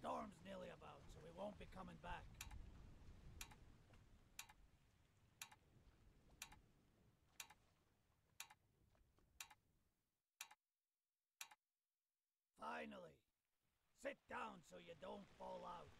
storm's nearly about, so we won't be coming back. Finally! Sit down so you don't fall out.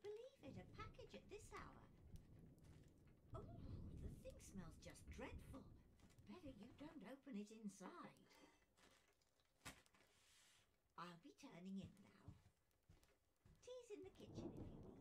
believe it, a package at this hour. Oh, the thing smells just dreadful. Better you don't open it inside. I'll be turning in now. Tea's in the kitchen if you need.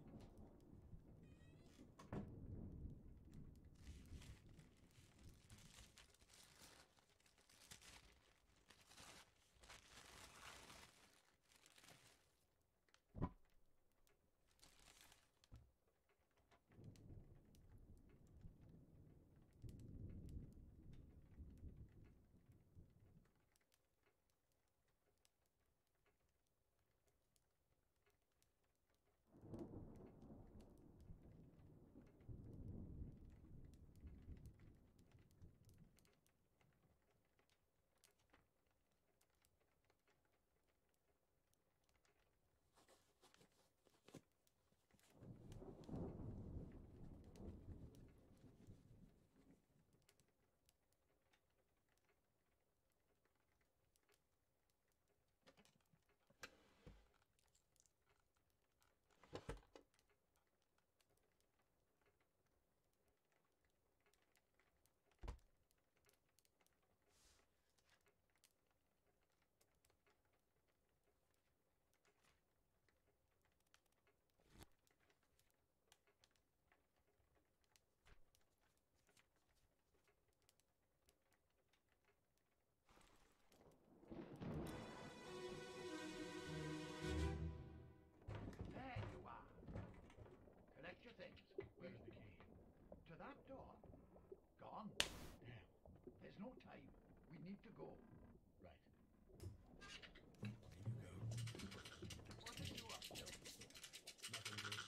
There you are. Collect your things. Where's the key? To that door. Gone. Damn. There's no time. We need to go. Right. In you go. What are you up to? Nothing good.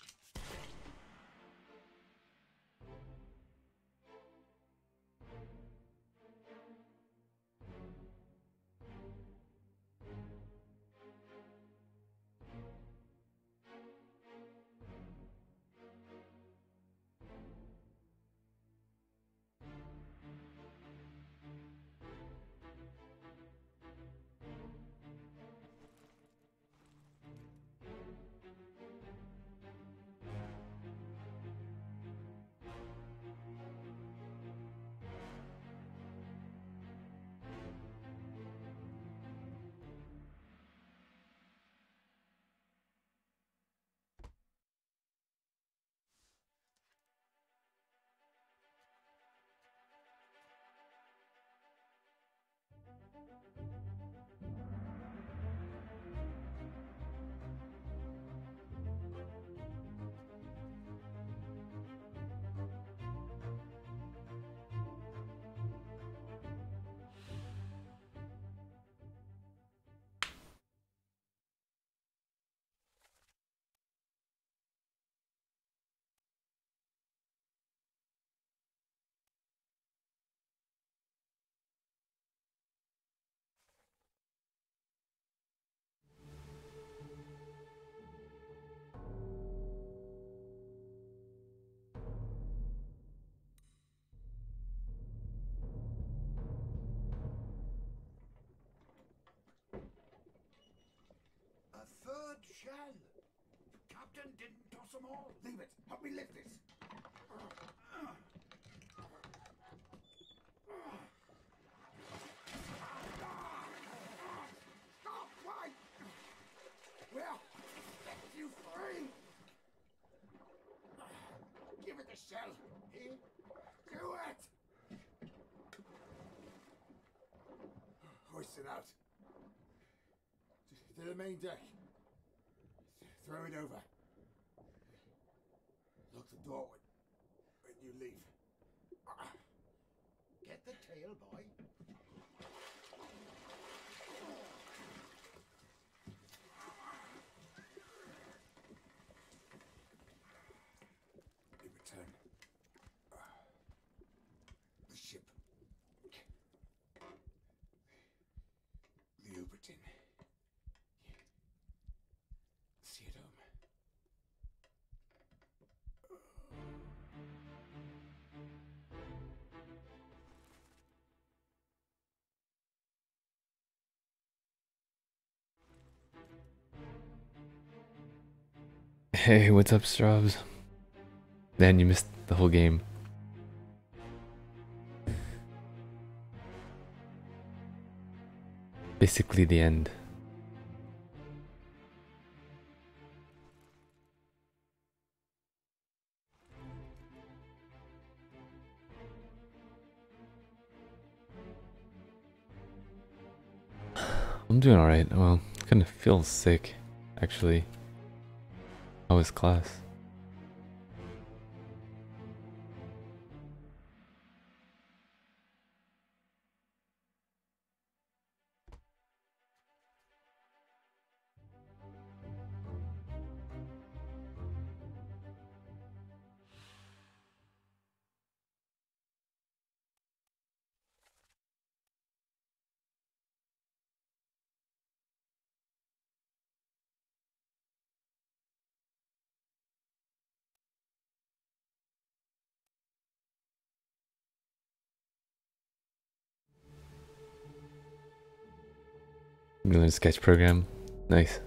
A third shell. The captain didn't toss them all. Leave it. Help me lift this. Stop! Why? Well, set you free. Give it the shell. Do it. Hoist it out. To the main deck. Throw it over. Lock the door when you leave. Get the tail, boy. In return, the ship. The Uberton. Hey, what's up, Straubs? Man, you missed the whole game. Basically the end. I'm doing alright. Well, kind of feel sick, actually. How was class? You learn sketch program? Nice.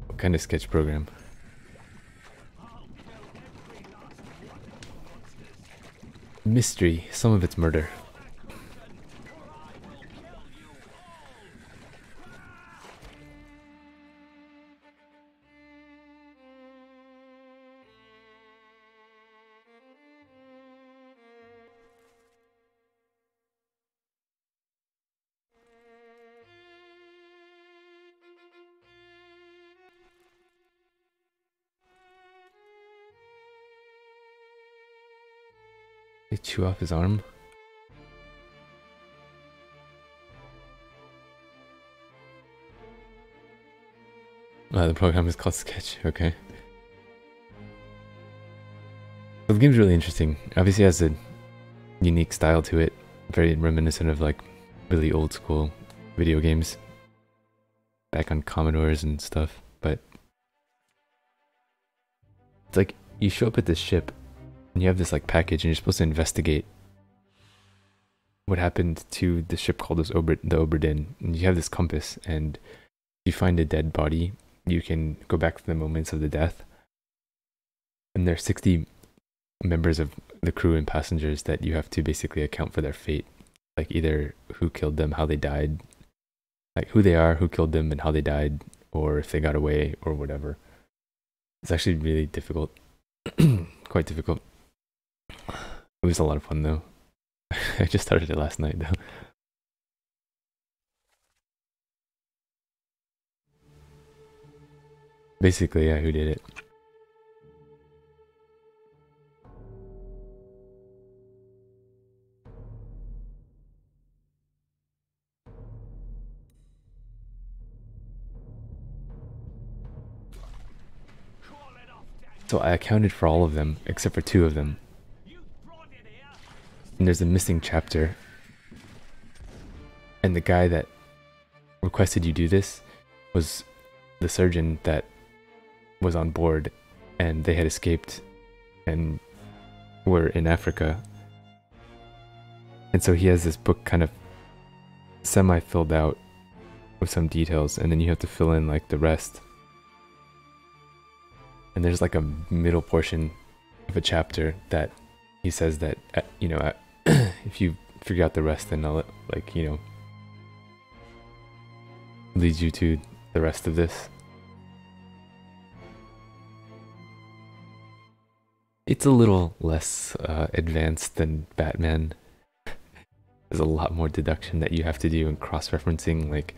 What kind of sketch program? Mystery. Some of it's murder. They chew off his arm? The program is called Sketch, okay. Well, the game's really interesting. Obviously it has a unique style to it. Very reminiscent of like really old school video games. Back on Commodores and stuff, but it's like you show up at this ship and you have this like package and you're supposed to investigate what happened to the ship called the Oberdin. And you have this compass, and if you find a dead body, you can go back to the moments of the death. And there are 60 members of the crew and passengers that you have to basically account for their fate. Like either who killed them, how they died, like who they are, who killed them, and how they died, or if they got away, or whatever. It's actually really difficult. Quite difficult. It was a lot of fun though. I just started it last night though. Basically, yeah, who did it? So I accounted for all of them, except for 2 of them. And there's a missing chapter. And the guy that requested you do this was the surgeon that was on board, and they had escaped and were in Africa. And so he has this book kind of semi-filled out with some details, and then you have to fill in like the rest. And there's like a middle portion of a chapter that he says that, you know, if you figure out the rest, then I'll, like, you know, lead you to the rest of this. It's a little less advanced than Batman. There's a lot more deduction that you have to do and cross-referencing, like,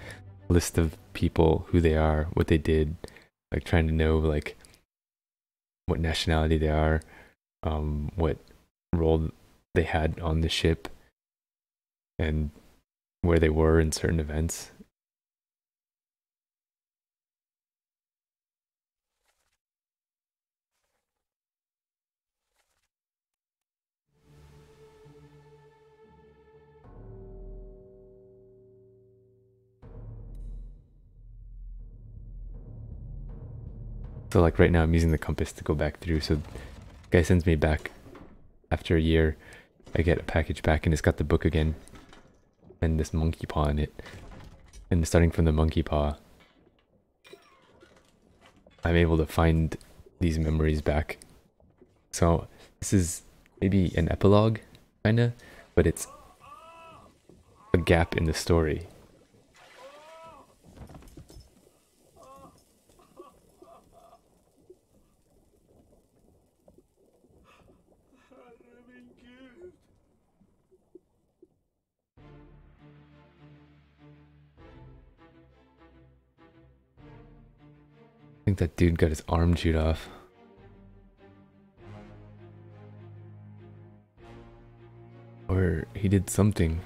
list of people, who they are, what they did, like trying to know, like, what nationality they are, what role they had on the ship, and where they were in certain events. So like right now I'm using the compass to go back through. So the guy sends me back after a year. I get a package back and it's got the book again and this monkey paw in it. And starting from the monkey paw, I'm able to find these memories back. So this is maybe an epilogue, kinda, but it's a gap in the story. I think that dude got his arm chewed off. Or he did something.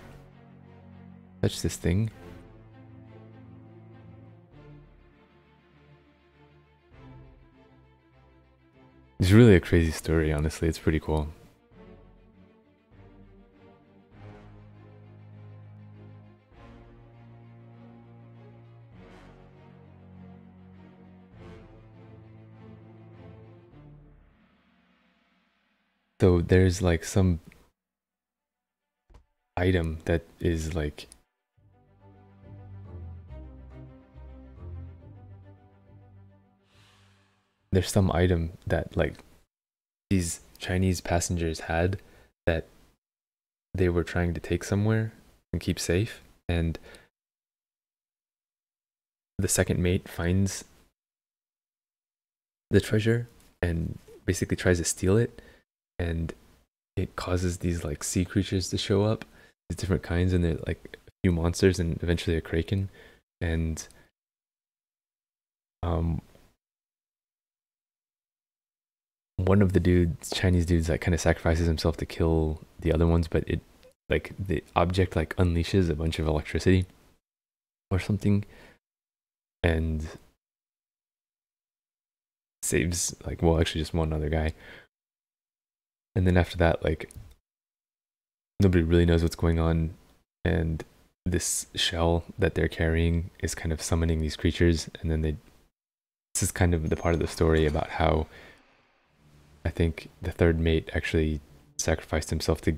Touch this thing. It's really a crazy story, honestly. It's pretty cool. So there's like some item that is like there's some item that like these Chinese passengers had that they were trying to take somewhere and keep safe, and the second mate finds the treasure and basically tries to steal it, and it causes these like sea creatures to show up, these different kinds, and they're like a few monsters and eventually a kraken. And one of the dudes, Chinese dudes, that kind of sacrifices himself to kill the other ones, but it like the object like unleashes a bunch of electricity or something and saves like, well, actually just one other guy. And then after that, like nobody really knows what's going on, and this shell that they're carrying is kind of summoning these creatures. And then this is kind of the part of the story about how I think the third mate actually sacrificed himself to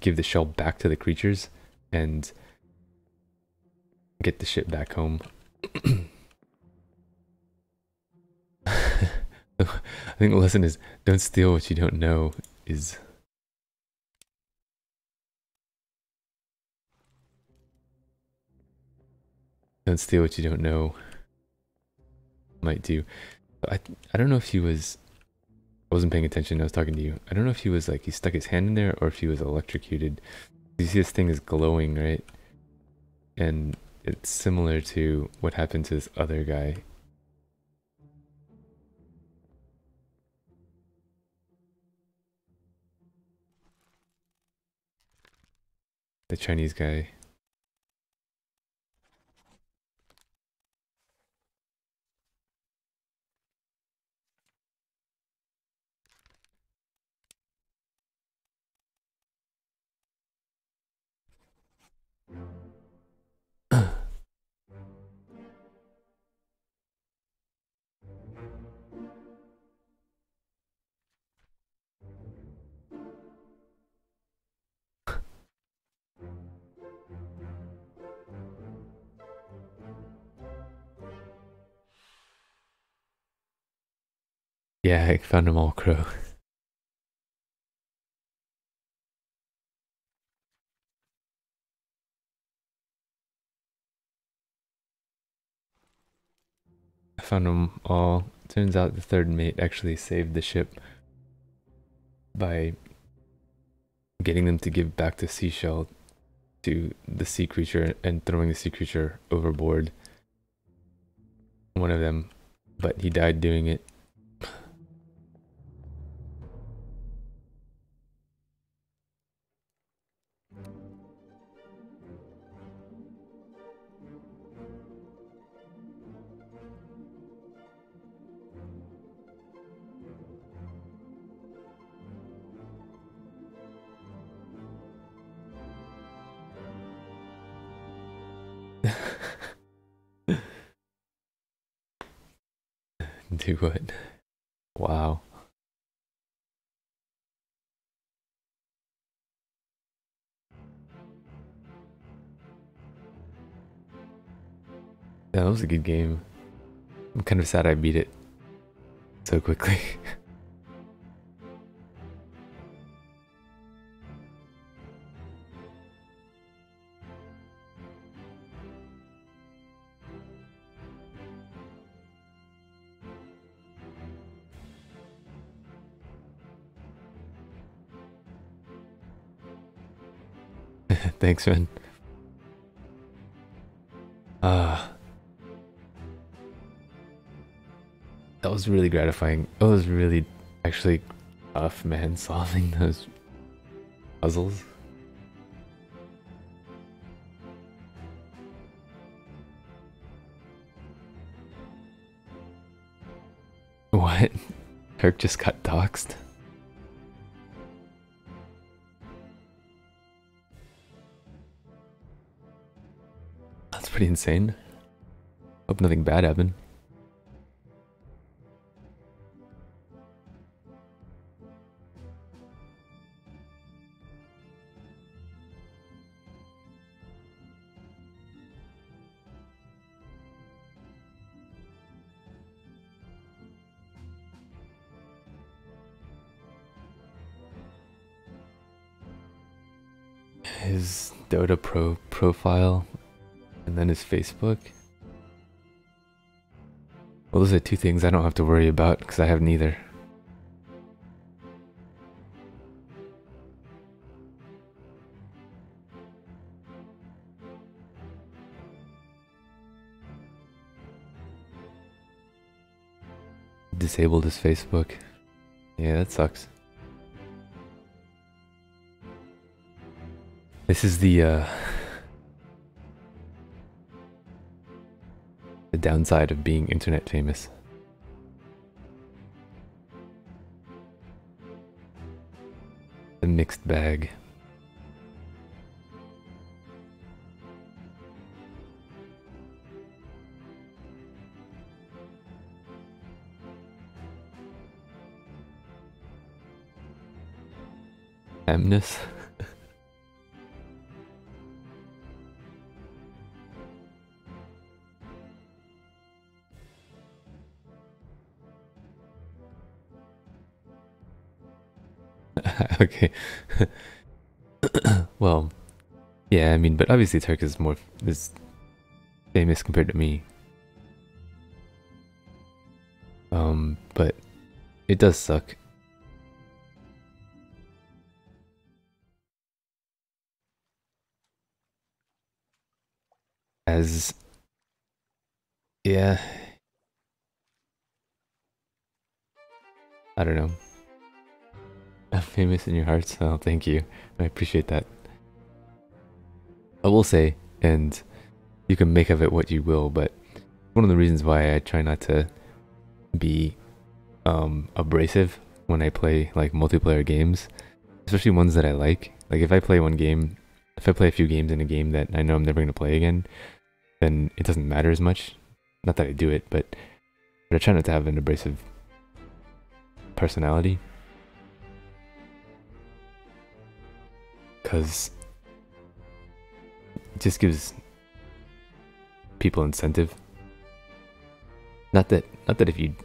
give the shell back to the creatures and get the ship back home. I think the lesson is don't steal what you don't know is don't steal what you don't know might do. But I don't know if he was, I wasn't paying attention, I was talking to you. I don't know if he was like, he stuck his hand in there or if he was electrocuted. You see this thing is glowing, right? And it's similar to what happened to this other guy. The Chinese guy. Yeah, I found him all crow. I found them all. Turns out the third mate actually saved the ship by getting them to give back the seashell to the sea creature and throwing the sea creature overboard. One of them, but he died doing it. Do what? Wow. Yeah, that was a good game. I'm kind of sad I beat it so quickly. Thanks, man. That was really gratifying. It was really actually tough, man, solving those puzzles. What? Turk just got doxxed? That's pretty insane. Hope nothing bad happened. His Dota Pro profile, and then his Facebook. Well, those are two things I don't have to worry about because I have neither. Disabled his Facebook. Yeah, that sucks. This is the downside of being internet famous. A mixed bag. Amness. Okay. Well, yeah, I mean, but obviously Turk is famous compared to me. But it does suck. Yeah, I don't know. I'm famous in your hearts. Oh, thank you. I appreciate that. I will say, and you can make of it what you will, but one of the reasons why I try not to be abrasive when I play like multiplayer games, especially ones that I like. Like if I play a few games in a game that I know I'm never going to play again, then it doesn't matter as much. Not that I do it, but I try not to have an abrasive personality. Because it just gives people incentive. Not that if you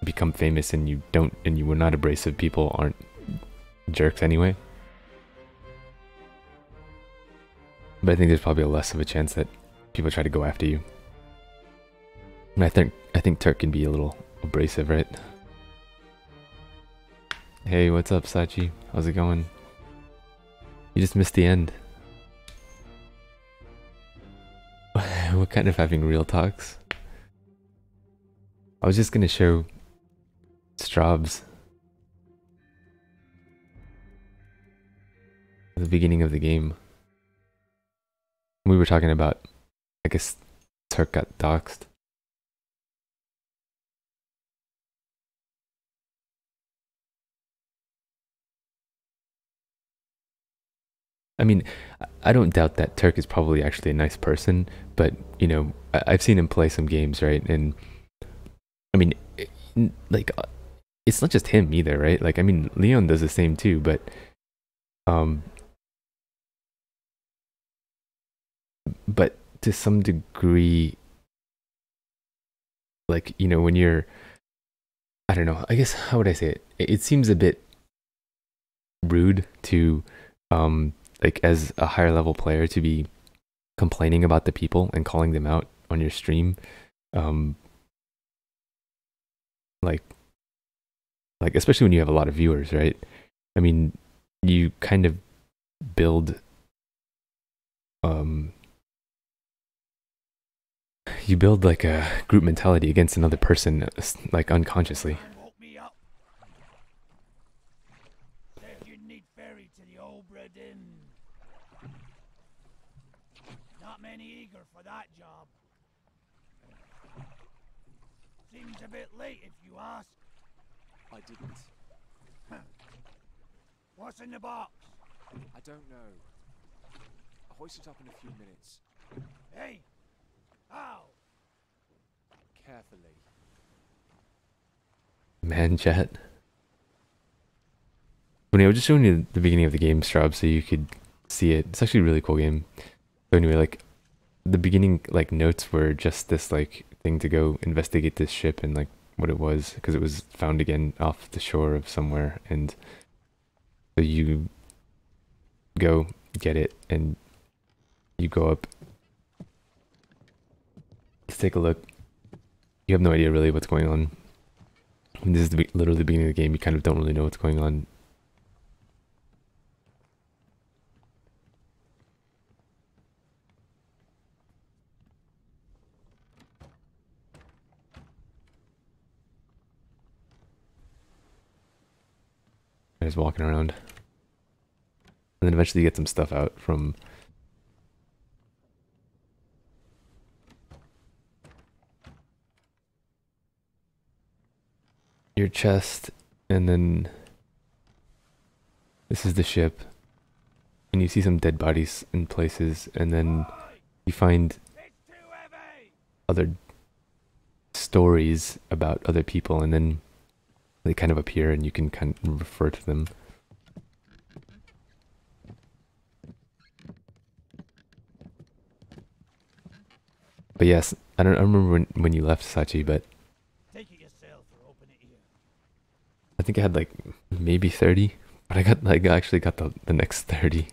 become famous and you were not abrasive, people aren't jerks anyway. But I think there's probably less of a chance that people try to go after you. And I think Turk can be a little abrasive, right? Hey, what's up, Sachi? How's it going? You just missed the end. What kind of having real talks? I was just gonna show Strobs at the beginning of the game. We were talking about, I guess, Turk got doxxed. I mean, I don't doubt that Turk is probably actually a nice person, but, you know, I've seen him play some games, right? And, I mean, like it's not just him either, right? Like I mean, Leon does the same too, um, but to some degree, like you know, when you're, I don't know, I guess how would I say it? It seems a bit rude to, like as a higher level player to be complaining about the people and calling them out on your stream, um, like especially when you have a lot of viewers, right? I mean, you kind of build um you build like a group mentality against another person, like unconsciously. Man woke me up. Said you need ferry to the Obra Dinn. Not many eager for that job. Seems a bit late if you ask. I didn't. What's in the box? I don't know. I'll hoist it up in a few minutes. Hey! How? Carefully. Man, chat. When I was just showing you the beginning of the game, Straub, so you could see it. It's actually a really cool game. So anyway, like the beginning like notes were just this like thing to go investigate this ship and like what it was, because it was found again off the shore of somewhere, and so you go get it and you go up. Let's take a look. You have no idea really what's going on. When this is literally the beginning of the game, you kind of don't really know what's going on. Just walking around. And then eventually you get some stuff out from your chest, and then this is the ship, and you see some dead bodies in places, and then you find It's too heavy! other stories about other people, and then they kind of appear and you can kind of refer to them. But yes, I don't remember when you left, Sachi, but Take it yourself or open it here. I think I had like maybe 30, but I actually got the next 30.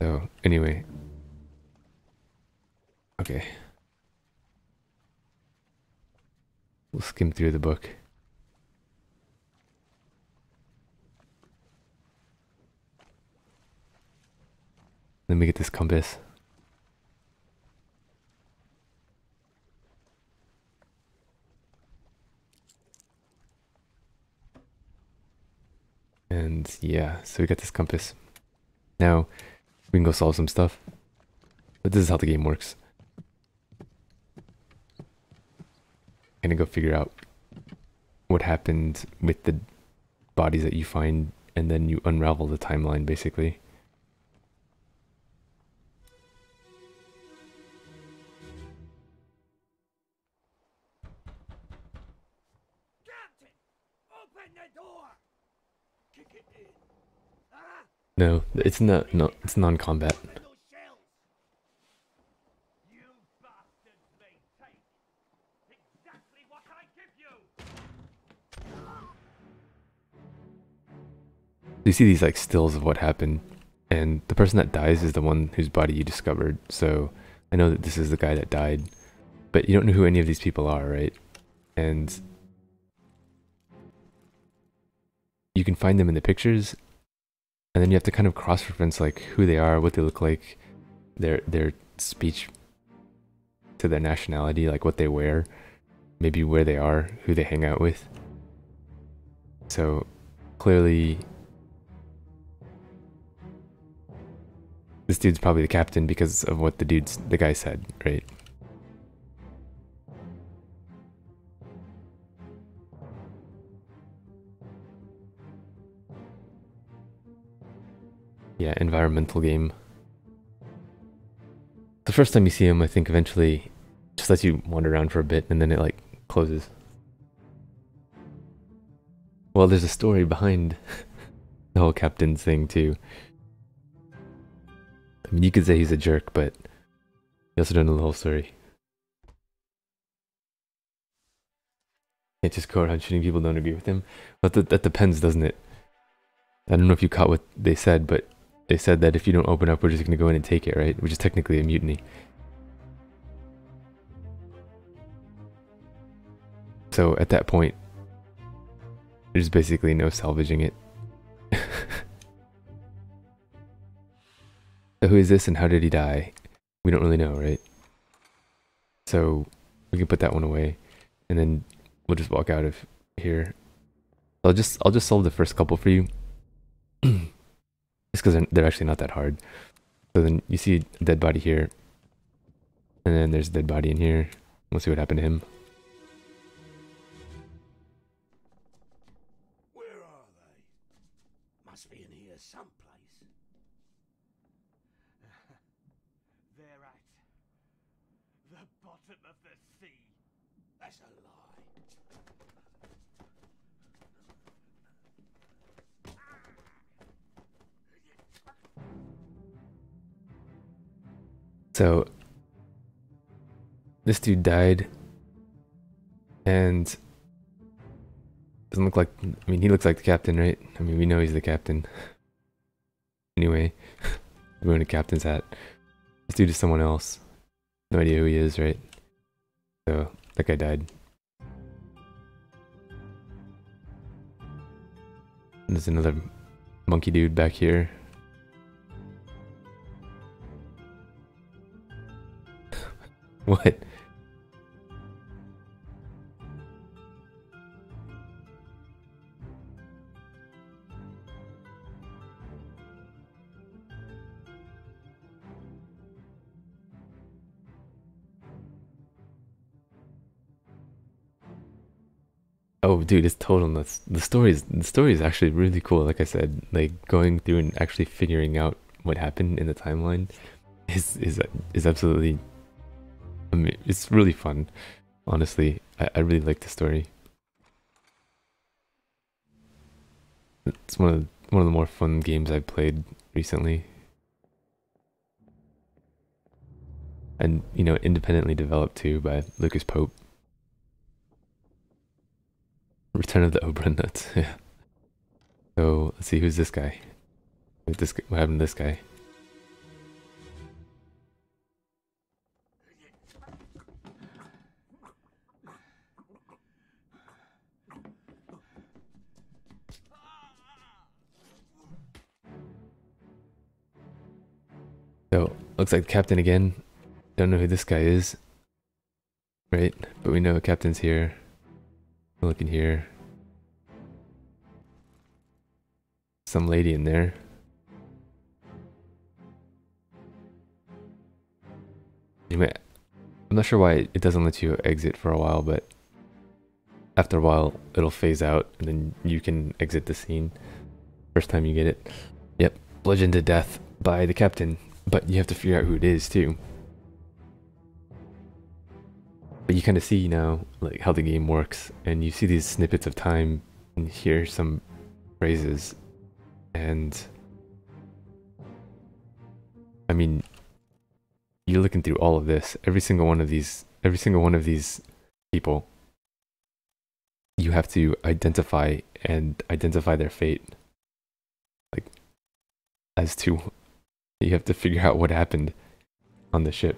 So anyway, okay, we'll skim through the book. Let me get this compass. And yeah, so we got this compass. Now we can go solve some stuff. But this is how the game works. Gonna go figure out what happened with the bodies that you find, and then you unravel the timeline basically. Captain! Open the door! Kick it in. Ah! No, it's not. No, it's non-combat. Open those shells! You bastards may take exactly what I give you! You see these like stills of what happened, and the person that dies is the one whose body you discovered. So I know that this is the guy that died, but you don't know who any of these people are, right? And you can find them in the pictures, and then you have to kind of cross-reference like who they are, what they look like, their speech to their nationality, like what they wear, maybe where they are, who they hang out with. So clearly this dude's probably the captain because of what the guy said, right? yeah, environmental game. The first time you see him, I think eventually just lets you wander around for a bit and then it like closes. Well, there's a story behind the whole captain thing too. I mean, you could say he's a jerk, but you also don't know the whole story. Can't just go around shooting people who don't agree with him. But that depends, doesn't it? I don't know if you caught what they said, but they said that if you don't open up, we're just going to go in and take it, right? Which is technically a mutiny. So at that point, there's basically no salvaging it. So who is this and how did he die? We don't really know, right? So we can put that one away, and then we'll just walk out of here. I'll just solve the first couple for you, just because they're actually not that hard. So then you see a dead body here, and then there's a dead body in here. We'll see what happened to him. Where are they? Must be in here someplace. They're at the bottom of the sea. That's a lie. So this dude died, and doesn't look like, I mean, he looks like the captain, right? I mean, we know he's the captain. Anyway, wearing a captain's hat. This dude is someone else. No idea who he is, right? So that guy died. And there's another monkey dude back here. What? Oh, dude, it's total nuts. The story is actually really cool. Like I said, like going through and actually figuring out what happened in the timeline is absolutely. I mean, it's really fun. Honestly, I really like the story. It's one of the more fun games I've played recently. And you know, independently developed too by Lucas Pope. Return of the Oberon Nuts. Yeah. So let's see, who's this guy? What happened to this guy? So looks like the captain again. Don't know who this guy is, right? But we know the captain's here. Looking here. Some lady in there. I'm not sure why it doesn't let you exit for a while, but after a while it'll phase out and then you can exit the scene. First time you get it. Yep, bludgeoned to death by the captain, but you have to figure out who it is too. But you kind of see now like how the game works, and you see these snippets of time and hear some phrases, and I mean, you're looking through all of this, every single one of these people, you have to identify their fate, like as to, you have to figure out what happened on the ship.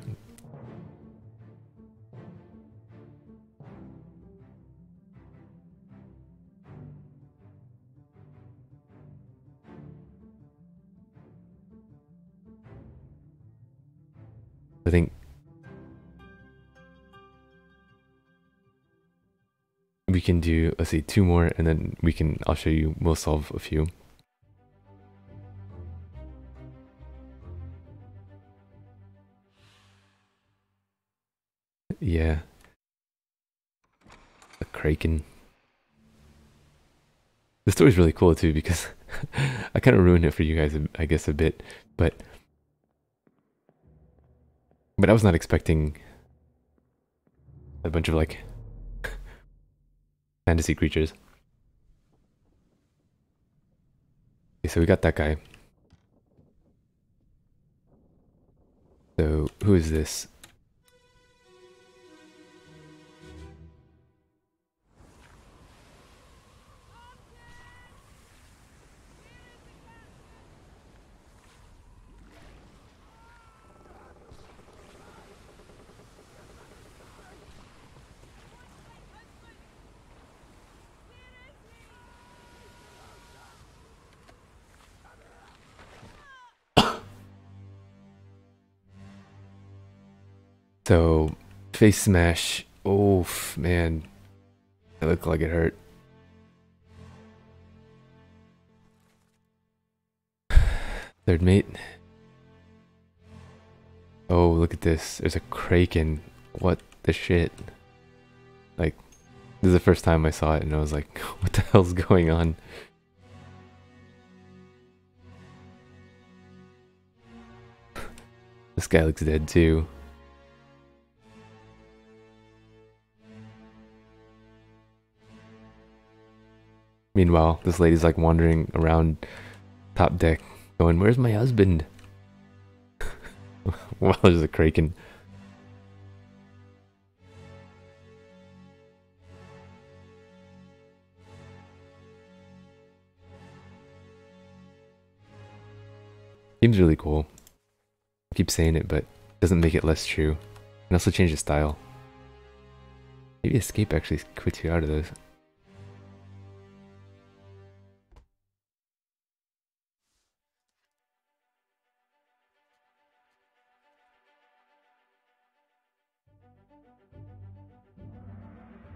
I think we can do, let's see, 2 more, and then I'll show you, we'll solve a few. Yeah. The Kraken. The story's really cool too, because I kind of ruined it for you guys, I guess, a bit, but I was not expecting a bunch of like fantasy creatures. Okay, so we got that guy. So who is this? So, face smash. Oof, man. It looked like it hurt. Third mate. Oh, look at this. There's a Kraken. What the shit? Like, this is the first time I saw it and I was like, what the hell's going on? This guy looks dead too. Meanwhile, this lady's like wandering around top deck going, where's my husband? Well, there's a Kraken. Seems really cool. I keep saying it, but it doesn't make it less true. And also change the style. Maybe escape actually quits you out of those.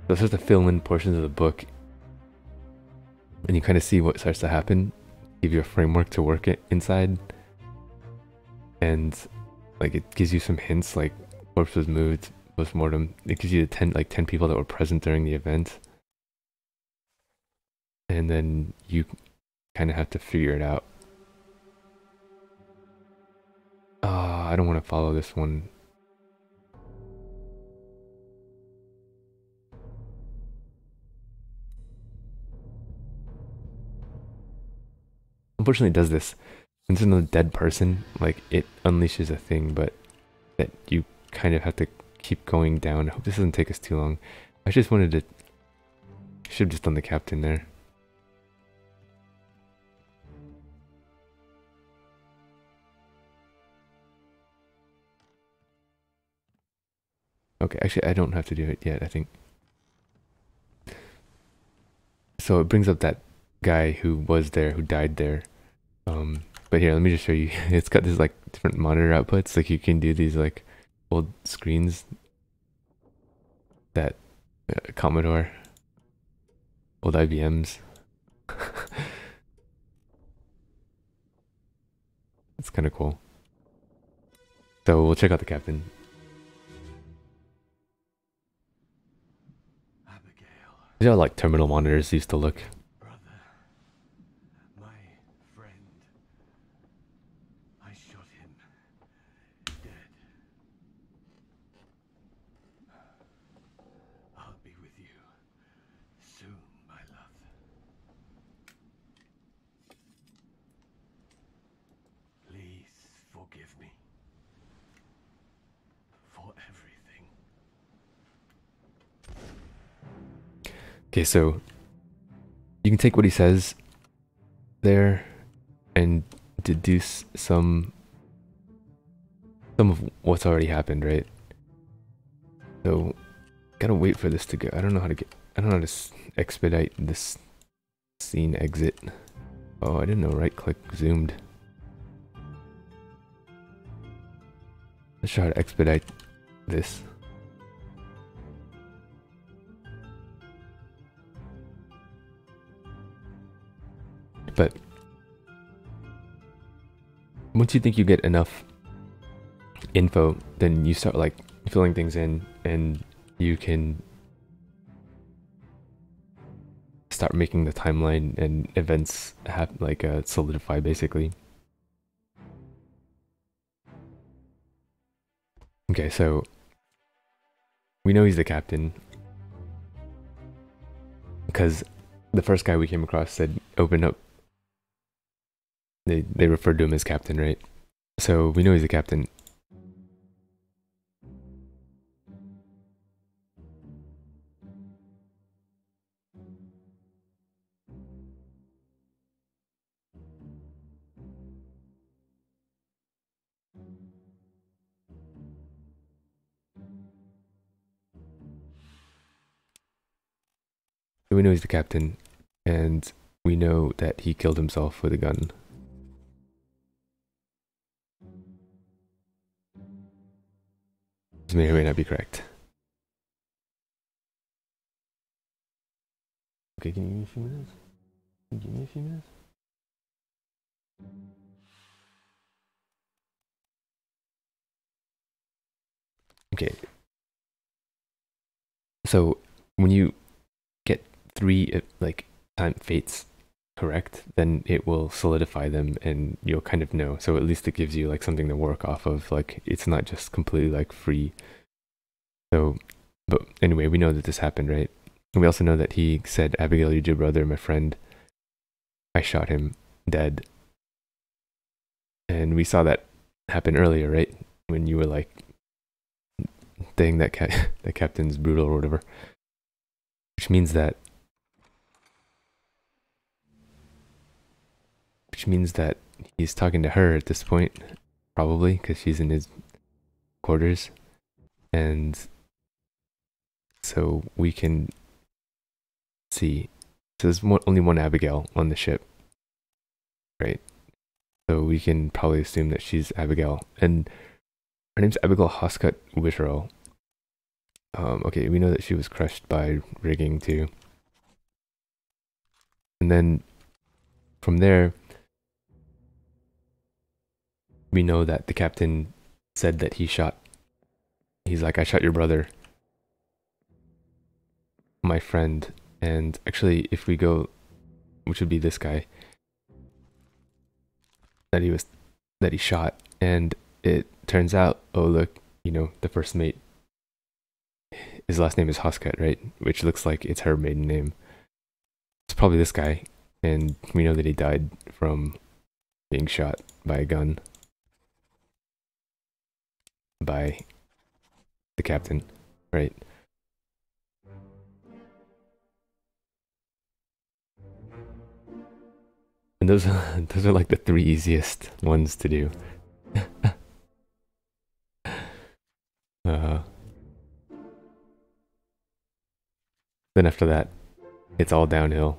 So it's just to fill in portions of the book, and you kind of see what starts to happen, give you a framework to work it inside, and like it gives you some hints, like corpse was moved, post-mortem. It gives you the 10 people that were present during the event, and then you kind of have to figure it out. I don't want to follow this one. Unfortunately, it does this. When there's another dead person, like it unleashes a thing, but that you kind of have to keep going down. I hope this doesn't take us too long. I just wanted to. Should have just done the captain there. Okay, actually, I don't have to do it yet, I think. So it brings up that guy who was there, who died there. But here, let me just show you. It's got this like different monitor outputs. Like you can do these like old screens that Commodore, old IBMs. It's kind of cool. So we'll check out the captain. Abigail, These are how like terminal monitors used to look. brother, my friend. I shot him dead. I'll be with you soon, my love. Please forgive me for everything. Okay, so you can take what he says there and deduce some of what's already happened, right? So gotta wait for this to go. I don't know how to expedite this scene exit. Oh, I didn't know right click zoomed. Let's try to expedite this. But once you think you get enough info, then you start like filling things in, and you can start making the timeline and events solidify basically. Okay, so we know he's the captain because the first guy we came across said open up. They referred to him as captain, right? So we know he's the captain. So we know he's the captain, and we know that he killed himself with a gun. This may or may not be correct. Okay, can you give me a few minutes? Can you give me a few minutes? Okay. So when you get 3 time fates correct, then it will solidify them and you'll kind of know. So at least it gives you like something to work off of. Like it's not just completely like free. So, but anyway, we know that this happened, right? And we also know that he said, Abigail, you're your brother, my friend. I shot him dead. And we saw that happen earlier, right? When you were like saying that the captain's brutal or whatever. Which means that he's talking to her at this point, probably, because she's in his quarters. And so we can see. So there's only one Abigail on the ship, right? So we can probably assume that she's Abigail. And her name's Abigail Hoscut Witterow. Okay, we know that she was crushed by rigging too. And then from there, we know that the captain said that he's like, I shot your brother, my friend. And actually, if we go, which would be this guy that he shot, and it turns out, oh look, the first mate, his last name is Hoscut, right? Which looks like it's her maiden name. It's probably this guy, and we know that he died from being shot by a gun by the captain, right? And those are like the 3 easiest ones to do. Then after that, it's all downhill.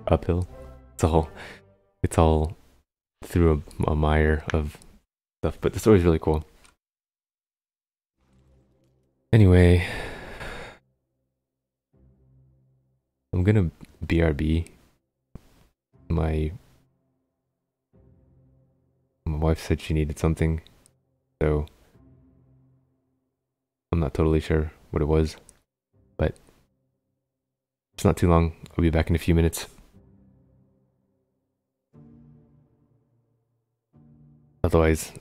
Uphill. It's all through a mire of stuff, but the story's really cool. Anyway, I'm gonna BRB. My wife said she needed something, so I'm not totally sure what it was, but it's not too long. I'll be back in a few minutes. Otherwise,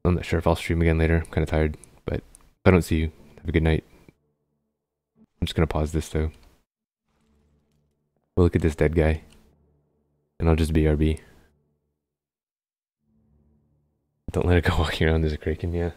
I'm not sure if I'll stream again later. I'm kind of tired, but if I don't see you, have a good night. I'm just gonna pause this though. We'll look at this dead guy, and I'll just BRB. Don't let it go walking around. There's a kraken, yeah.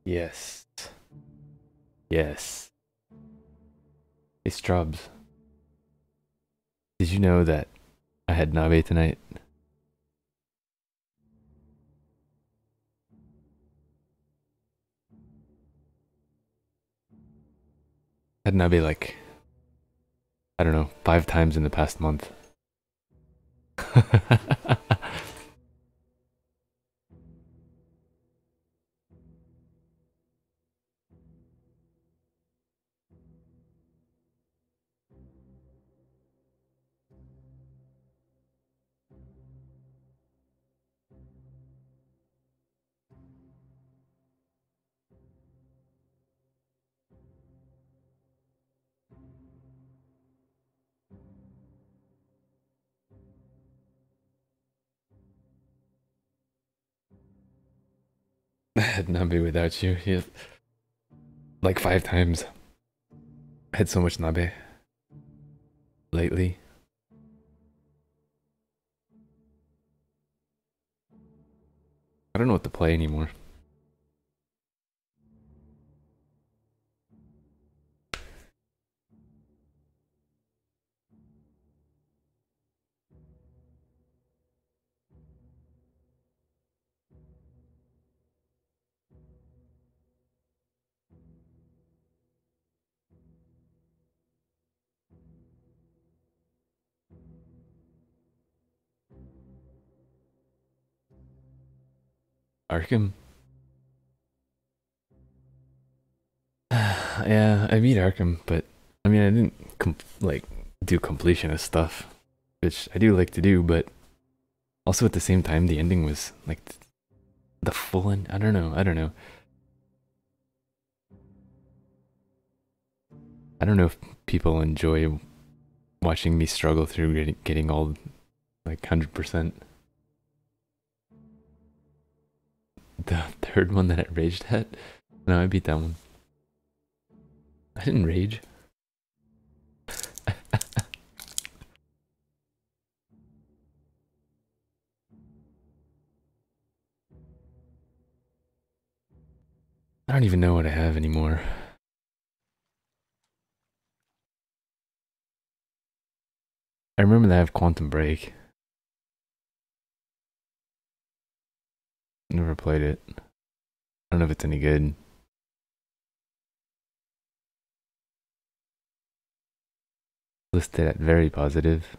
Yes. Yes. Hey, Strubs. Did you know that I had nabe tonight? I had nabe like, I don't know, 5 times in the past month. I had nabe without you. Yeah. Like 5 times. I had so much nabe lately. I don't know what to play anymore. Arkham? Yeah, I beat Arkham, but I mean, I didn't like do completionist stuff, which I do like to do, but also at the same time, the ending was like the full end. I don't know. I don't know. I don't know if people enjoy watching me struggle through getting all like 100%. The third one that I raged at? No, I beat that one. I didn't rage. I don't even know what I have anymore. I remember that I have Quantum Break. Never played it. I don't know if it's any good. Listed at very positive,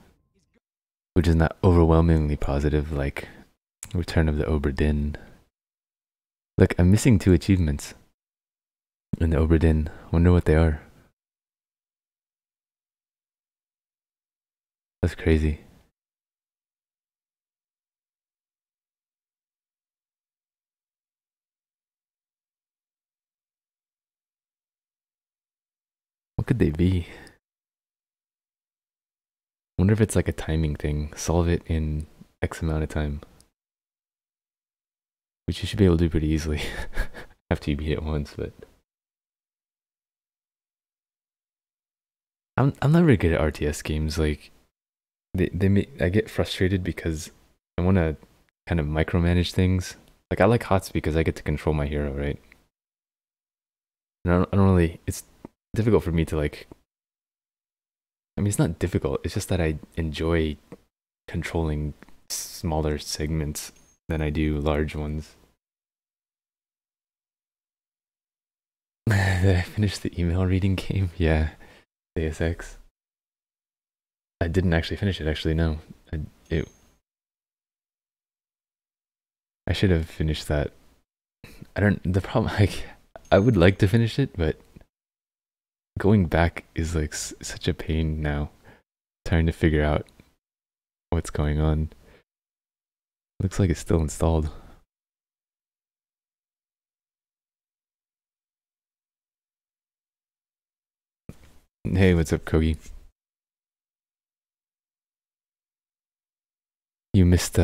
which is not overwhelmingly positive like Return of the Obra Dinn. Look, I'm missing 2 achievements in the Obra Dinn. Wonder what they are. That's crazy. What could they be? Wonder if it's like a timing thing. Solve it in X amount of time. Which you should be able to do pretty easily after you beat it once, but I'm not very good at RTS games. Like I get frustrated because I want to kind of micromanage things. Like I like HOTS because I get to control my hero, right? And I don't really. It's difficult for me to like. I mean, it's not difficult. It's just that I enjoy controlling smaller segments than I do large ones. Did I finish the email reading game? Yeah, ASX. I didn't actually finish it. Actually, no. I should have finished that. I don't. The problem, like, I would like to finish it, but going back is like such a pain now. Trying to figure out what's going on. Looks like it's still installed. Hey, what's up, Kogi? You missed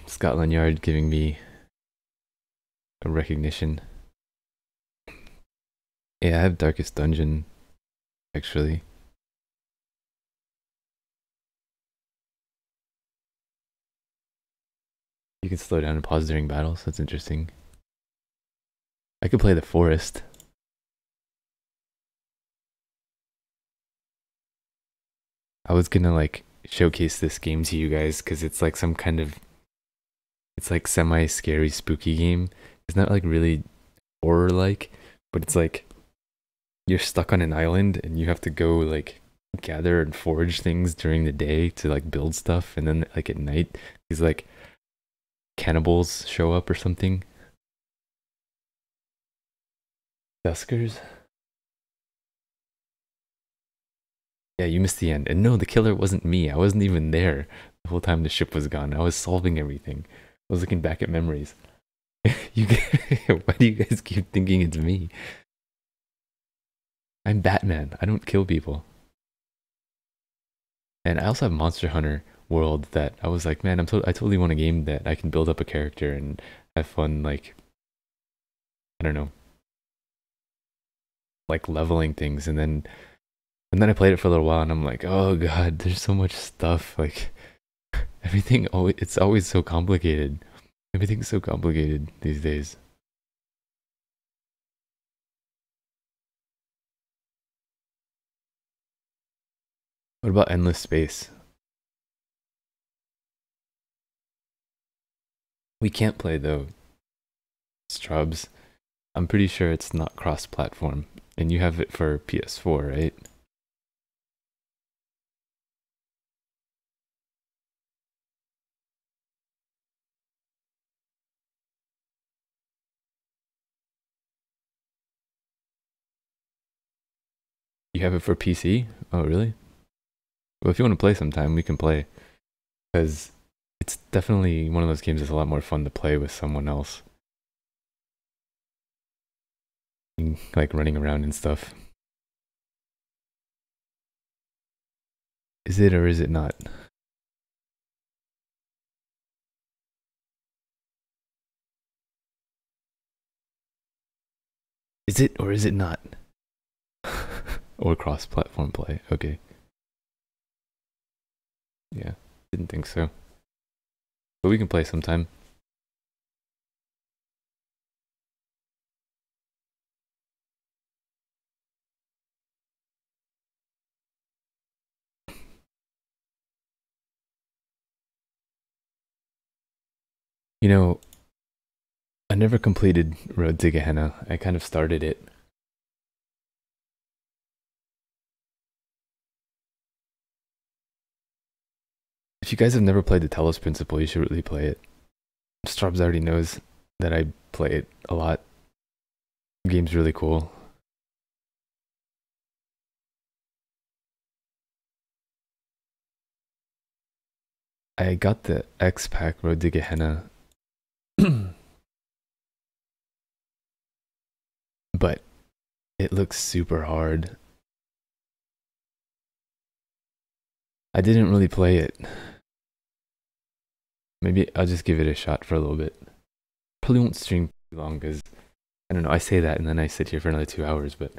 Scotland Yard giving me a recognition. Yeah, I have Darkest Dungeon, actually. You can slow down and pause during battles. That's interesting. I could play the forest. I was gonna like showcase this game to you guys because it's like some kind of, it's like semi-scary, spooky game. It's not like really horror-like, but it's like you're stuck on an island and you have to go like gather and forage things during the day to like build stuff, and then like at night these like cannibals show up or something. Duskers? Yeah, you missed the end. And no, the killer wasn't me. I wasn't even there the whole time the ship was gone. I was solving everything. I was looking back at memories. Why do you guys keep thinking it's me? I'm Batman. I don't kill people. And I also have Monster Hunter World that I was like, man, I totally want a game that I can build up a character and have fun, like, I don't know, like leveling things. And then I played it for a little while and I'm like, oh god, there's so much stuff. Like everything always, it's always so complicated. Everything's so complicated these days. What about Endless Space? We can't play though, Strubs. I'm pretty sure it's not cross-platform. And you have it for PS4, right? You have it for PC? Oh, really? Well, if you want to play sometime, we can play. Because it's definitely one of those games that's a lot more fun to play with someone else. Like running around and stuff. Is it or is it not? Is it or is it not? Or cross-platform play. Okay. Yeah, didn't think so. But we can play sometime. You know, I never completed Road to Gehenna. I kind of started it. If you guys have never played the Telos Principle, you should really play it. Strubs already knows that I play it a lot. The game's really cool. I got the X Pack Road to Gehenna. But it looks super hard. I didn't really play it. Maybe I'll just give it a shot for a little bit. Probably won't stream too long because, I don't know, I say that and then I sit here for another 2 hours, but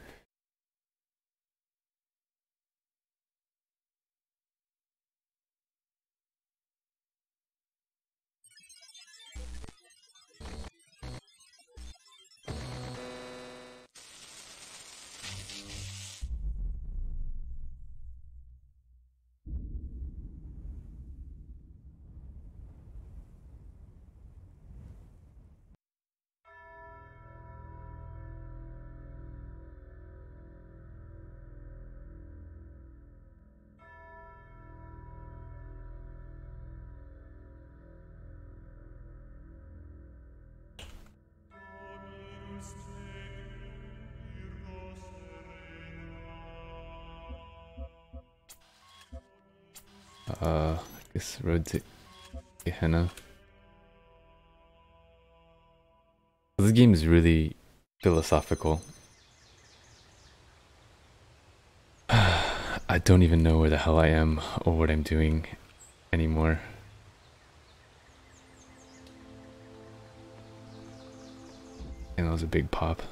I guess Road to Gehenna. This game is really philosophical. I don't even know where the hell I am or what I'm doing anymore. And that was a big pop.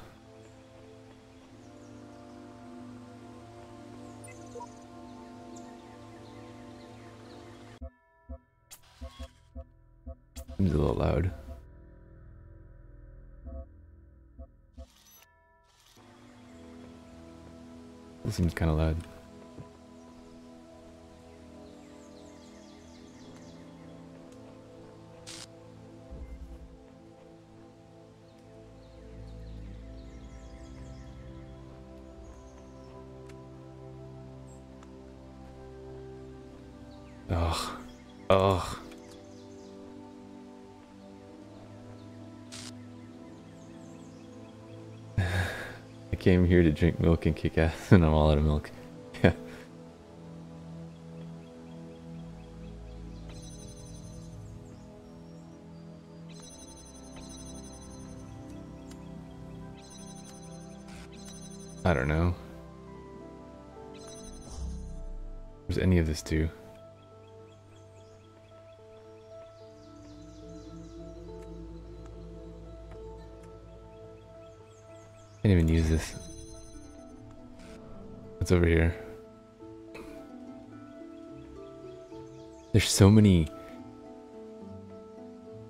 Seems a little loud. This seems kind of loud. Ugh. Ugh. I came here to drink milk and kick ass, and I'm all out of milk. Yeah. I don't know. Where's any of this do? Can't even use this. What's over here? There's so many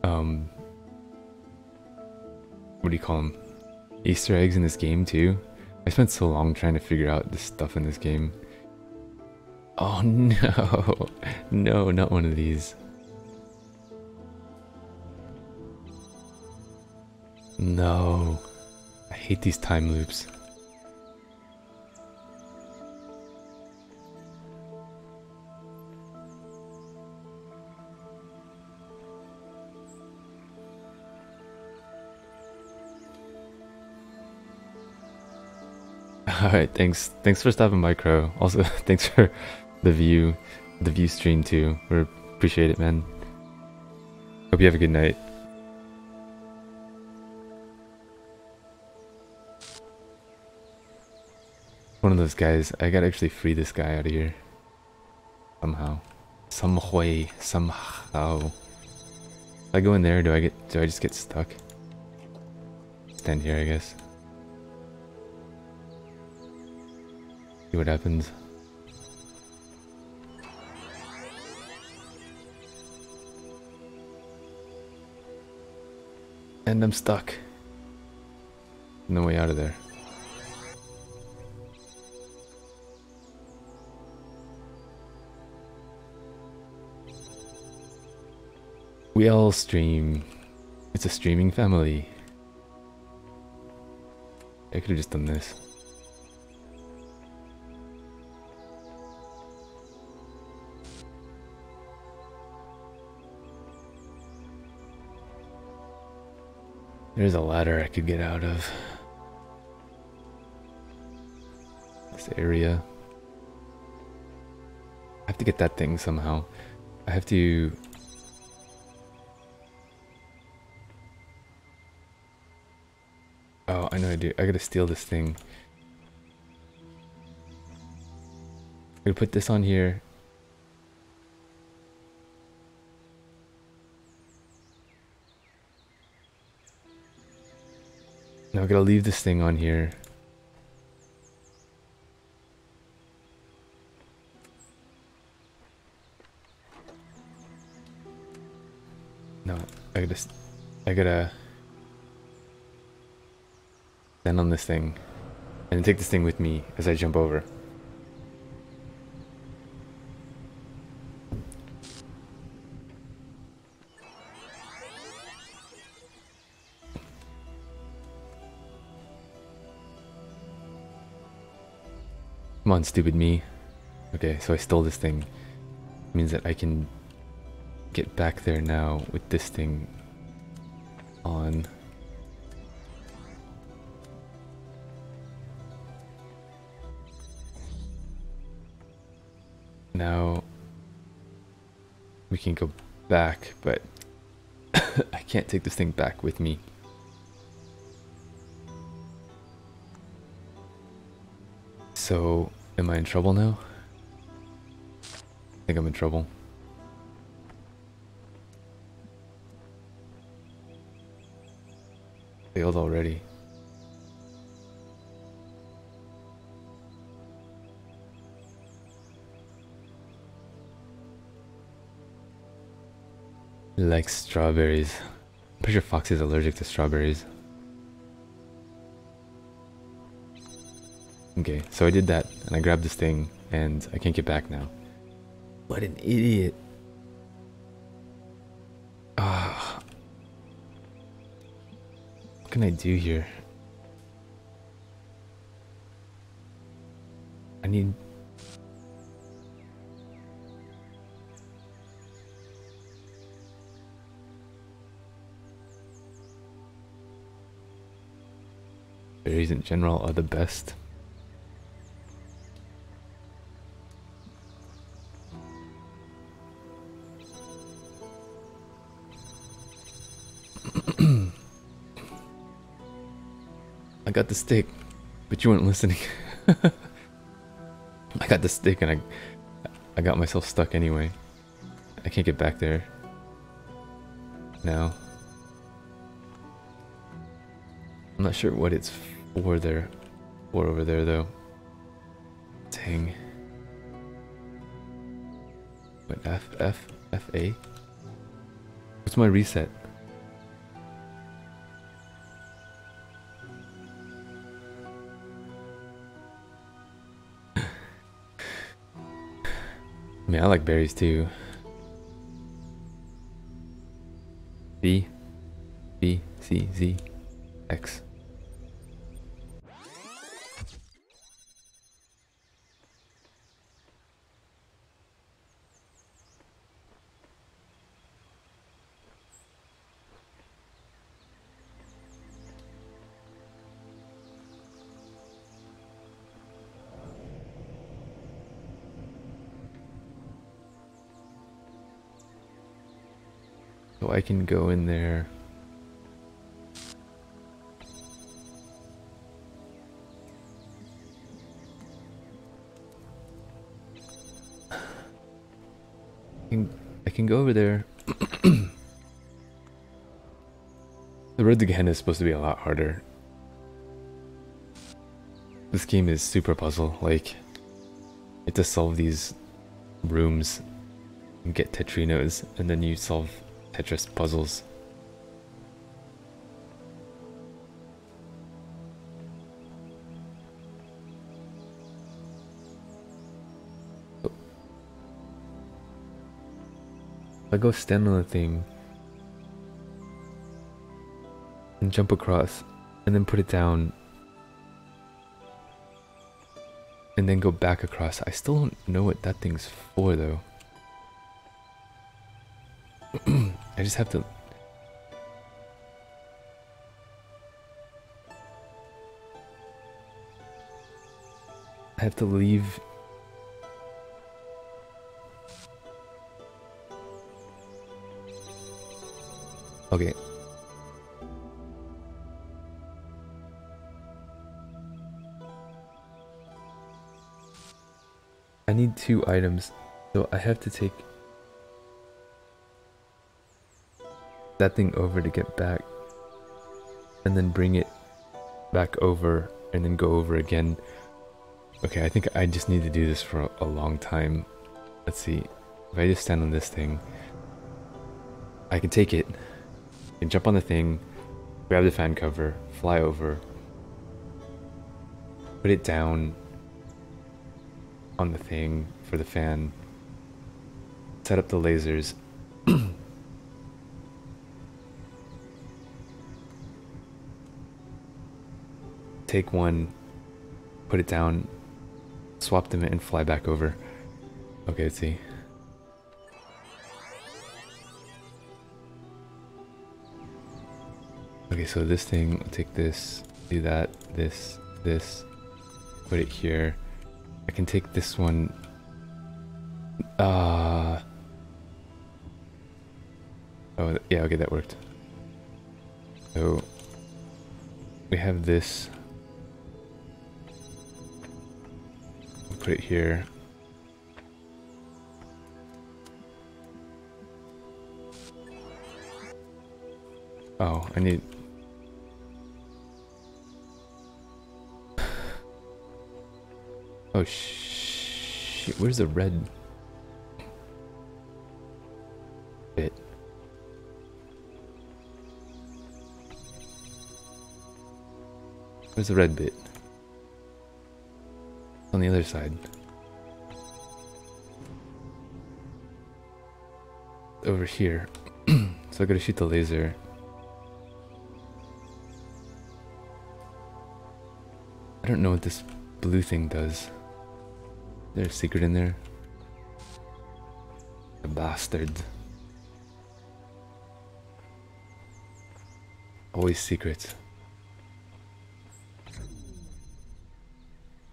what do you call them? Easter eggs in this game too. I spent so long trying to figure out this stuff in this game. Oh no. No, not one of these. No. I hate these time loops. Alright, thanks for stopping by, Crow. Also, thanks for the view stream too. We appreciate it, man. Hope you have a good night. One of those guys. I gotta actually free this guy out of here. Somehow. Some way. Somehow. If I go in there, do I just get stuck? Stand here, I guess. See what happens. And I'm stuck. No way out of there. We all stream. It's a streaming family. I could have just done this. There's a ladder I could get out of this area. I have to get that thing somehow. I have to... Oh, I know I do. I gotta steal this thing. I'm gonna put this on here. Now I gotta leave this thing on here. No, I gotta stand on this thing and take this thing with me as I jump over. Come on, stupid me. Okay, so I stole this thing. It means that I can get back there now with this thing on. Now we can go back, but I can't take this thing back with me. So, am I in trouble now? I think I'm in trouble. Failed already. Like strawberries. I'm pretty sure Foxy's allergic to strawberries. Okay, so I did that, and I grabbed this thing, and I can't get back now. What an idiot. Ah. What can I do here? I need... Berries in general are the best. I got the stick, but you weren't listening. I got the stick and I got myself stuck anyway. I can't get back there now. I'm not sure what it's for there, or over there though. Dang. What, F, A? What's my reset? I mean, I like berries too. B, C, Z, X. So I can go in there. I can go over there. The road to Gehenna is supposed to be a lot harder. This game is super puzzle. Like, you have to solve these rooms and get Tetrinos, and then you solve Tetris puzzles. I go stand on the thing and jump across and then put it down and then go back across. I still don't know what that thing's for though. I just have to... I have to leave... Okay. I need 2 items, so I have to take that thing over to get back, and then bring it back over, and then go over again. Okay, I think I just need to do this for a long time. Let's see. If I just stand on this thing, I can take it, and jump on the thing, grab the fan cover, fly over, put it down on the thing for the fan, set up the lasers, take one, put it down, swap them and fly back over. Okay, let's see. Okay, so this thing, I'll take this, do that, this, put it here. I can take this one. Oh, yeah, okay, that worked. So, we have this. Put it here. Oh, I need... Oh shit, where's the red bit? Where's the red bit? On the other side. Over here. So I gotta shoot the laser. I don't know what this blue thing does. Is there a secret in there? The bastards. Always secrets.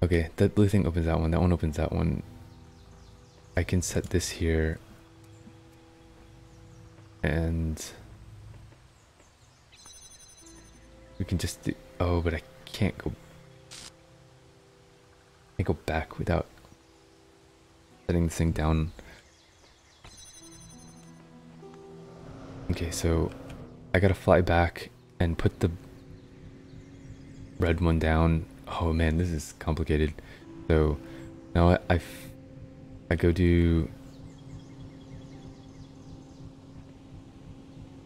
Okay, that blue thing opens that one opens that one. I can set this here. And we can just do, oh, but I can't go back without setting this thing down. Okay, so I gotta fly back and put the red one down. Oh man, this is complicated. So now I go do.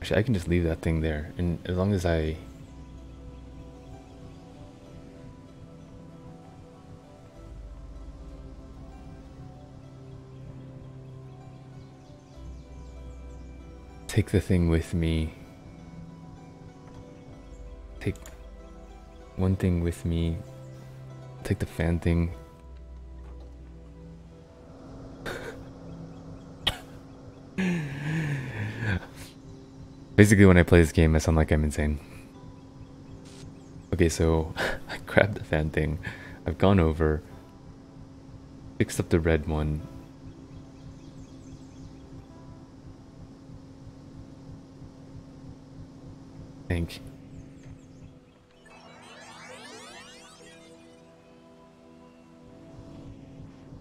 Actually, I can just leave that thing there, and as long as I take the thing with me, take one thing with me, take the fan thing. Basically, when I play this game, I sound like I'm insane. Okay, so I grabbed the fan thing. I've gone over, fixed up the red one. I think.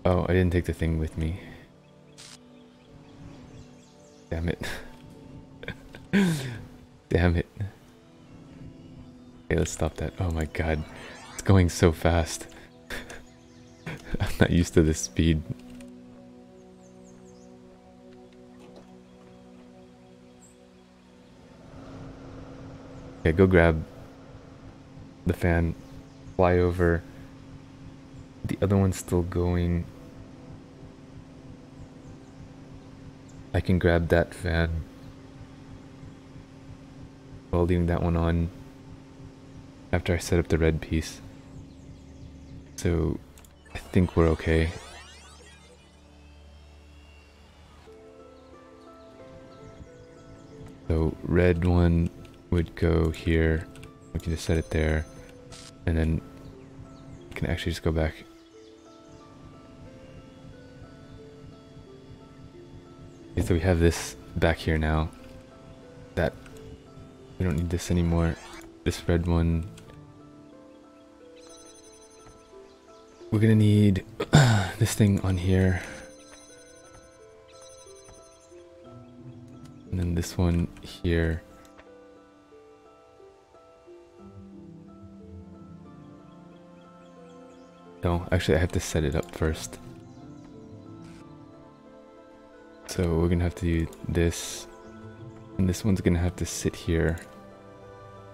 Oh, I didn't take the thing with me. Damn it. Damn it. Okay, let's stop that. Oh my god. It's going so fast. I'm not used to this speed. Okay, go grab the fan, fly over. The other one's still going. I can grab that fan while leaving that one on after I set up the red piece. So I think we're okay. So red one would go here. We can just set it there, and then we can actually just go back. Okay, so we have this back here now. That we don't need this anymore. This red one. We're gonna need this thing on here. And then this one here. No, actually I have to set it up first. So we're gonna have to do this. And this one's gonna have to sit here.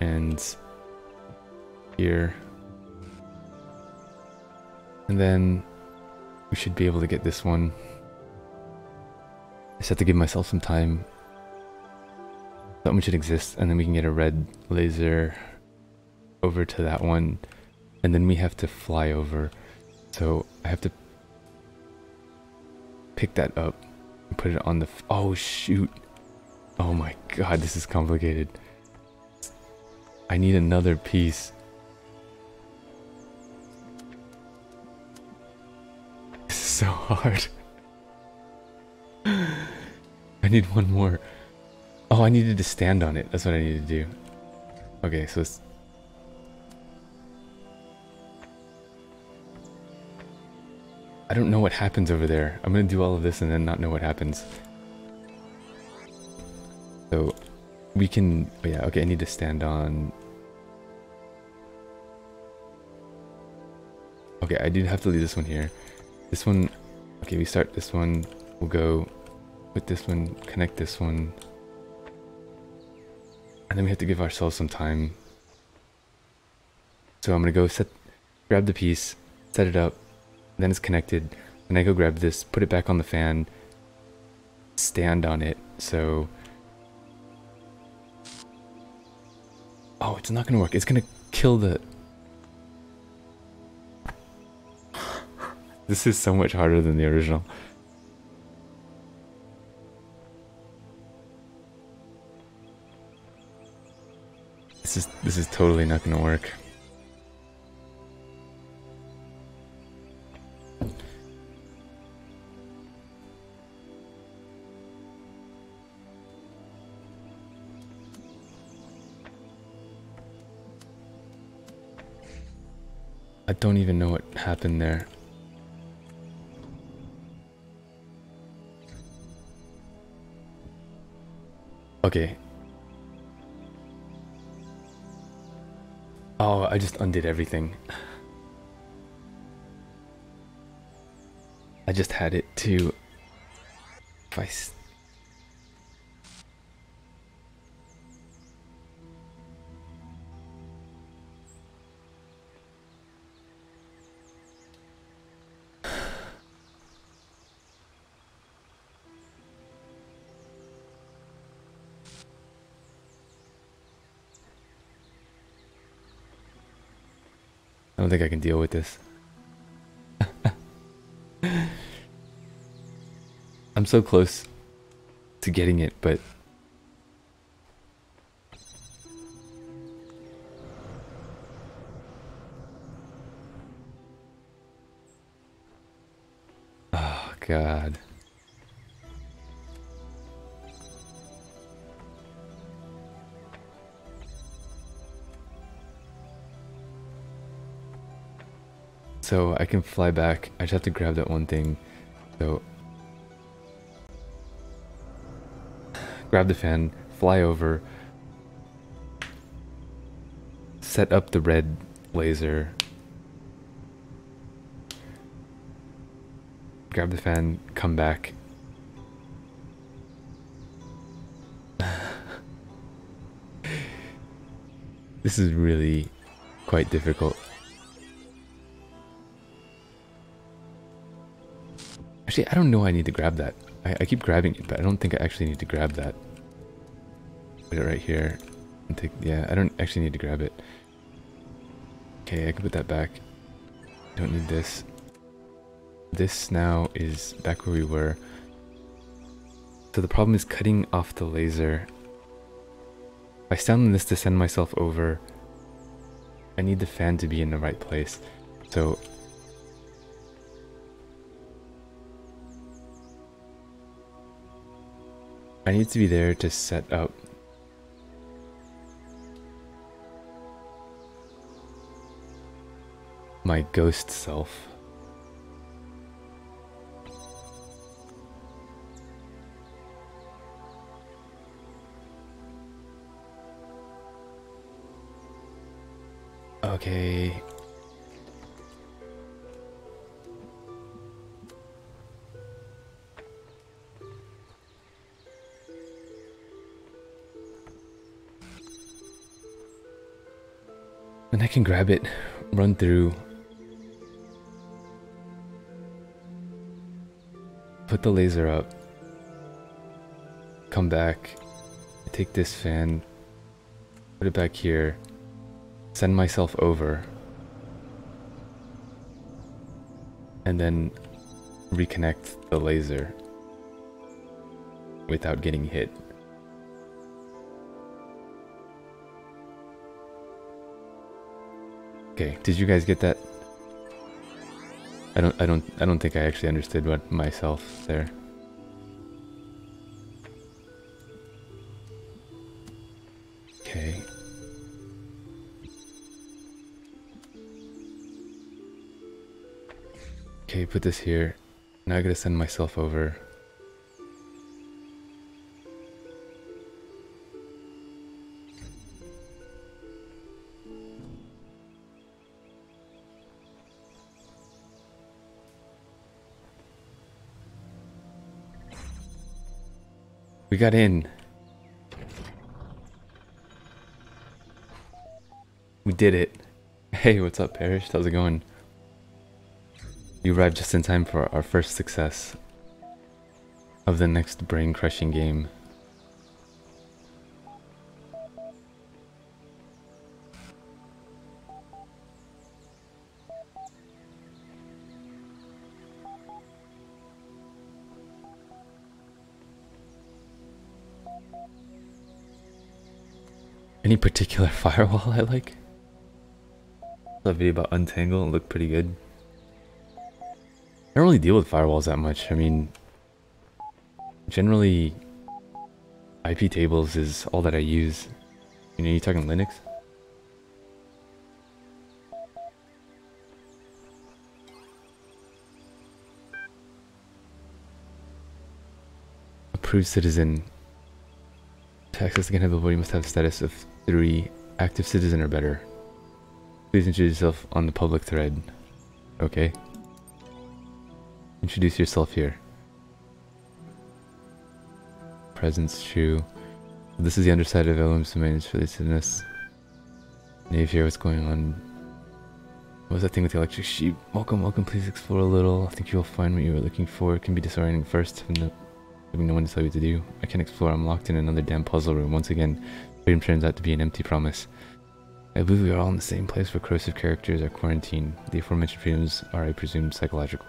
And here. And then we should be able to get this one. I just have to give myself some time. That one should exist, and then we can get a red laser over to that one. And then we have to fly over. So I have to pick that up and put it on the... oh shoot. Oh my god, this is complicated. I need another piece. This is so hard. I need one more. Oh, I needed to stand on it. That's what I need to do. Okay, so it's... I don't know what happens over there. I'm gonna do all of this and then not know what happens. So we can... oh yeah, okay, I need to stand on... okay, I did have to leave this one here. This one... okay, we start this one. We'll go with this one, connect this one. And then we have to give ourselves some time. So I'm gonna go grab the piece, set it up, then it's connected, and I go grab this, put it back on the fan, stand on it, so... Oh, it's not gonna work. It's gonna kill the... This is so much harder than the original. This is totally not gonna work. I don't even know what happened there. Okay. Oh, I just undid everything. I just had it to... If I... I don't think I can deal with this. I'm so close to getting it, but... Oh, God. So I can fly back. I just have to grab that one thing. So grab the fan, fly over, set up the red laser, grab the fan, come back. This is really quite difficult. Actually, I don't know I need to grab that. I keep grabbing it, but I don't think I actually need to grab that. Put it right here. And take, yeah, I don't actually need to grab it. Okay, I can put that back. Don't need this. This now is back where we were. So the problem is cutting off the laser. If I stand on this to send myself over, I need the fan to be in the right place. So I need to be there to set up my ghost self. Okay. And I can grab it, run through, put the laser up, come back, take this fan, put it back here, send myself over, and then reconnect the laser without getting hit. Okay, did you guys get that? I don't think I actually understood what myself there. Okay. Okay, put this here. Now I gotta send myself over. We got in. We did it. Hey, what's up, Parrish? How's it going? You arrived just in time for our first success of the next brain-crushing game. Any particular firewall I like? That video about Untangle looked pretty good. I don't really deal with firewalls that much. I mean, generally, IP tables is all that I use. You know, you talking Linux? Approved citizen. To access the GitHub before you must have a status of 3. Active citizen or better. Please introduce yourself on the public thread. Okay. Introduce yourself here. Presence true. This is the underside of LM's domain for this. Nave here, what's going on? What was that thing with the electric sheep? Welcome, welcome, please explore a little. I think you'll find what you were looking for. It can be disorienting first, having no one to tell you what to do. I can't explore, I'm locked in another damn puzzle room. Once again, freedom turns out to be an empty promise. I believe we are all in the same place where corrosive characters are quarantined. The aforementioned freedoms are, I presume, psychological.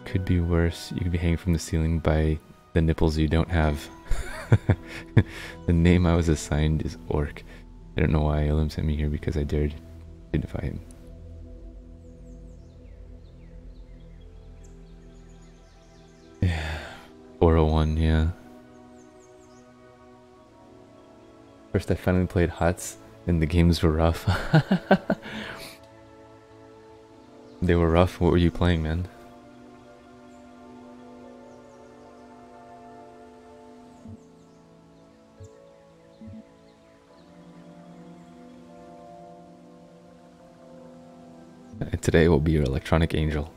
Could be worse. You could be hanging from the ceiling by the nipples you don't have. The name I was assigned is Orc. I don't know why Elim sent me here because I dared identify him. Yeah. 401, yeah. First I finally played HOTS and the games were rough. They were rough. What were you playing, man? And today will be your electronic angel.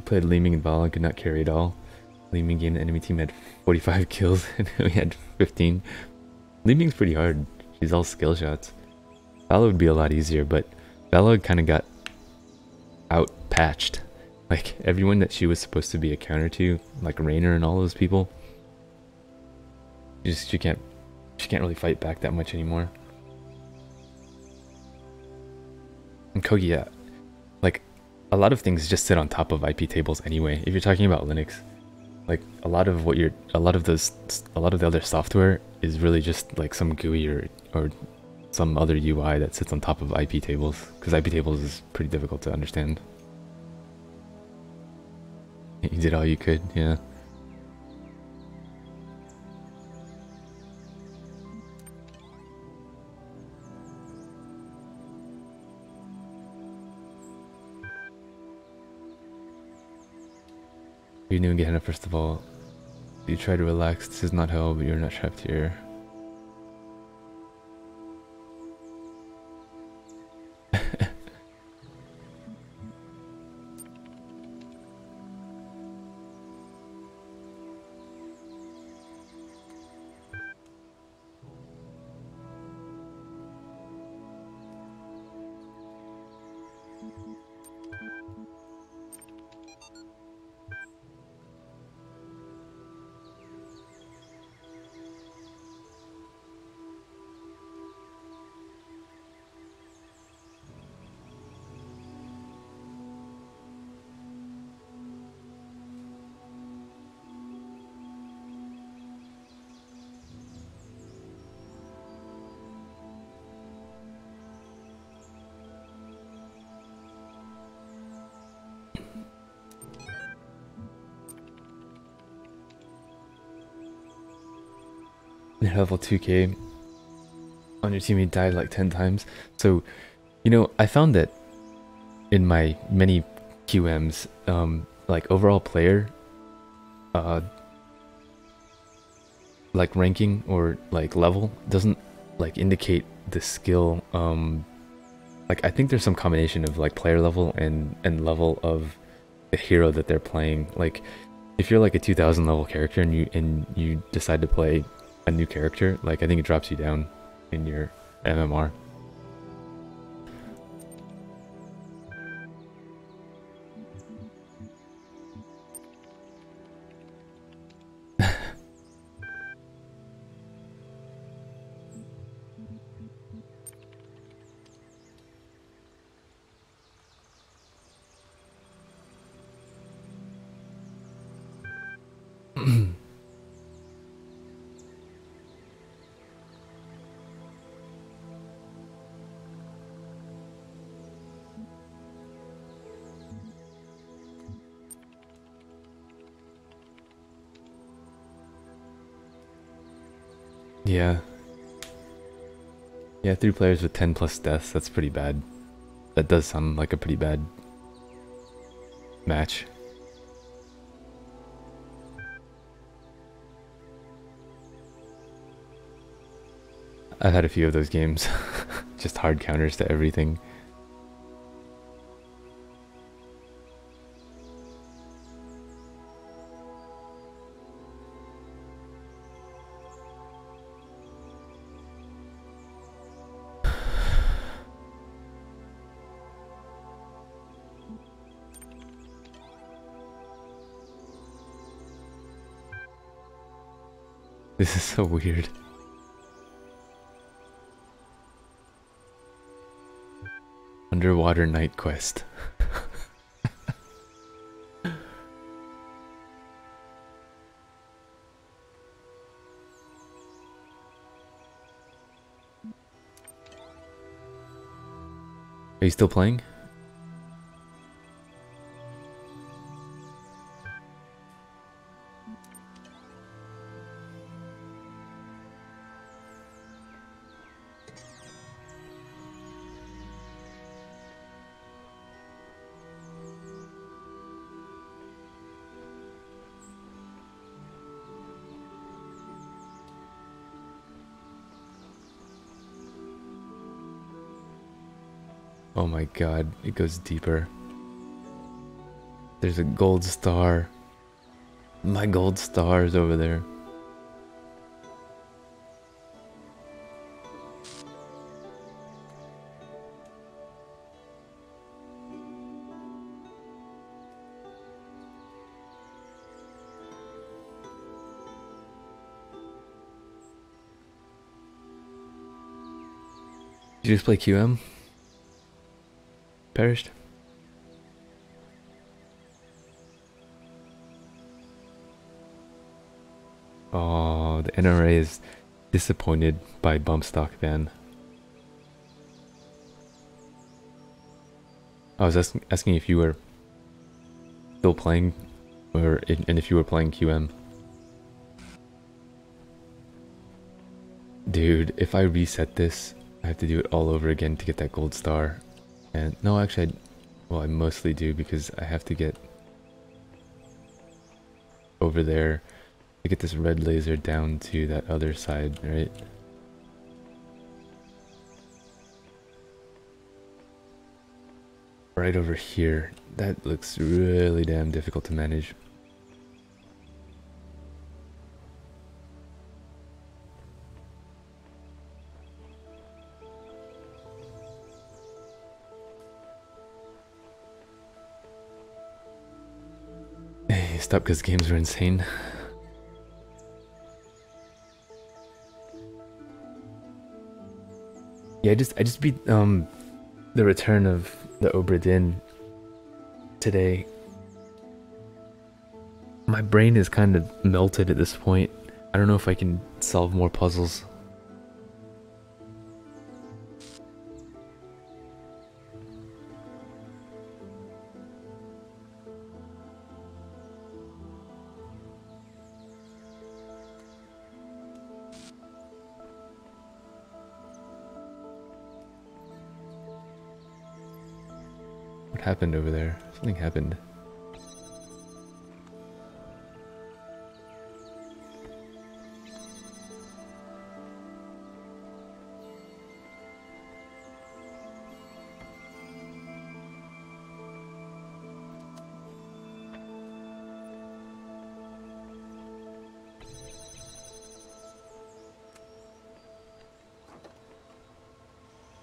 Played Leeming and Vala, could not carry it all. Leeming game, the enemy team had 45 kills and we had 15. Leeming's pretty hard. She's all skill shots. Vala would be a lot easier, but Vala kind of got out patched. Like everyone that she was supposed to be a counter to, like Rainer and all those people, she can't really fight back that much anymore. And Kogi, yeah, like a lot of things just sit on top of IP tables anyway. If you're talking about Linux, like a lot of the other software is really just like some GUI or some other UI that sits on top of IP tables, because IP tables is pretty difficult to understand. You did all you could, yeah. You're new in Gehenna, first of all. You try to relax, this is not hell, but you're not trapped here. level 2k on your team, you died like 10 times. So, you know, I found that in my many QMs, like overall player, like ranking or like level doesn't like indicate the skill. Like I think there's some combination of like player level and level of the hero that they're playing. Like if you're like a 2000 level character and you decide to play a new character, like I think it drops you down in your MMR. Yeah. Yeah, 3 players with 10 plus deaths, that's pretty bad. That does sound like a pretty bad match. I've had a few of those games. Just hard counters to everything. This is so weird. Underwater night quest. Are you still playing? Oh my god, it goes deeper. There's a gold star. My gold star is over there. Did you just play QM? Perished? Oh, the NRA is disappointed by bump stock ban. I was asking if you were still playing, and if you were playing QM. Dude, if I reset this, I have to do it all over again to get that gold star. And no, actually, well, I mostly do because I have to get over there to get this red laser down to that other side, right? Right over here. That looks really damn difficult to manage. Hey, stop because games are insane. Yeah, I just beat the return of the Obra Dinn today. My brain is kind of melted at this point. I don't know if I can solve more puzzles. What happened over there? Something happened.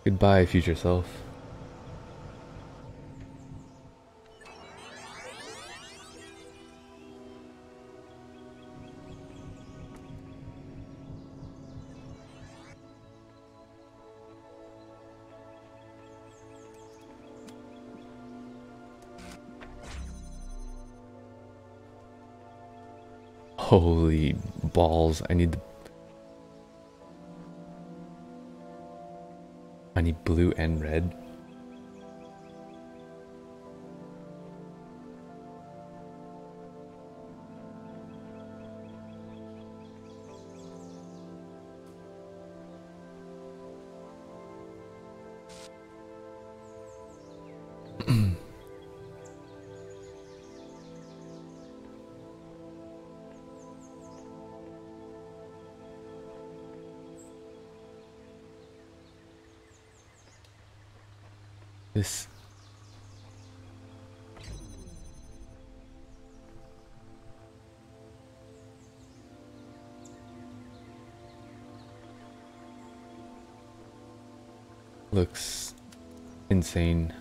Goodbye, future self. Holy balls, I need blue and red. This looks insane.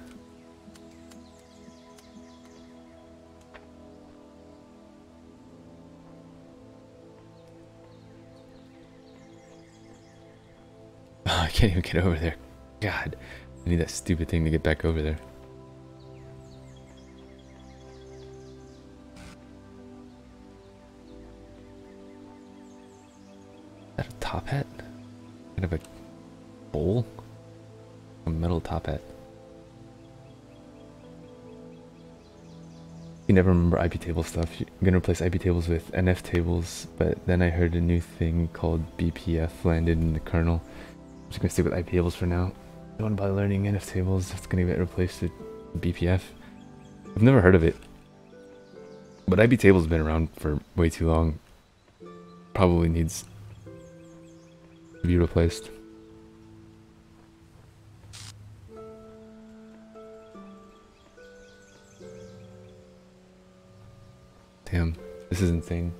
Oh, I can't even get over there. God, I need that stupid thing to get back over there. Is that a top hat? Kind of a bowl? A metal top hat. You never remember IP table stuff. I'm gonna replace IP tables with NF tables, but then I heard a new thing called BPF landed in the kernel. I'm just gonna stick with IP tables for now. I don't want to bother learning NF tables. It's gonna get replaced with BPF. I've never heard of it, but IP tables have been around for way too long. Probably needs to be replaced. Damn, this is insane.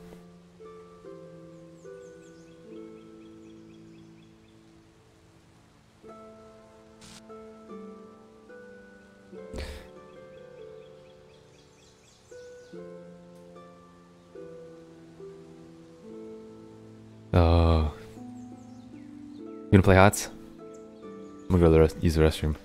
You gonna play HOTS? I'm gonna go use the restroom.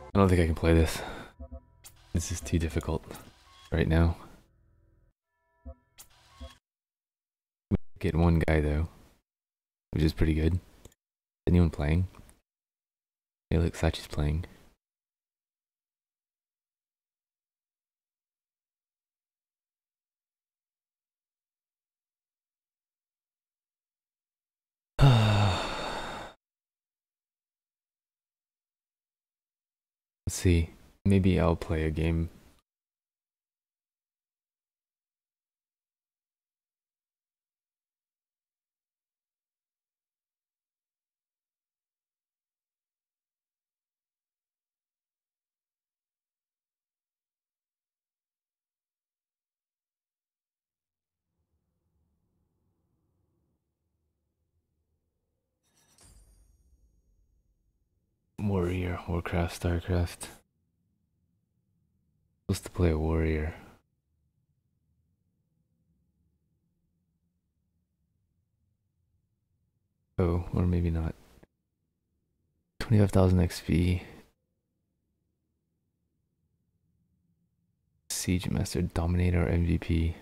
I don't think I can play this. This is too difficult right now. Get one guy though, which is pretty good. Anyone playing? Hey, look, Sachi's playing. Let's see. Maybe I'll play a game. Warrior, Warcraft, Starcraft. Supposed to play a warrior. Oh, or maybe not. 25,000 XP. Siege Master, Dominator, MVP.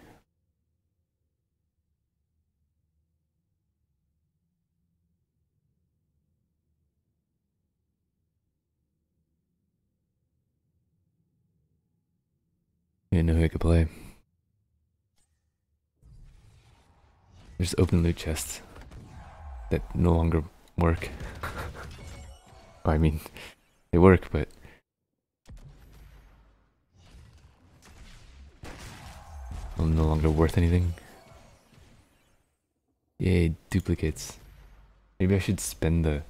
I didn't know who I could play. There's open loot chests that no longer work. I mean, they work, but no longer worth anything. Yay, duplicates. Maybe I should spend the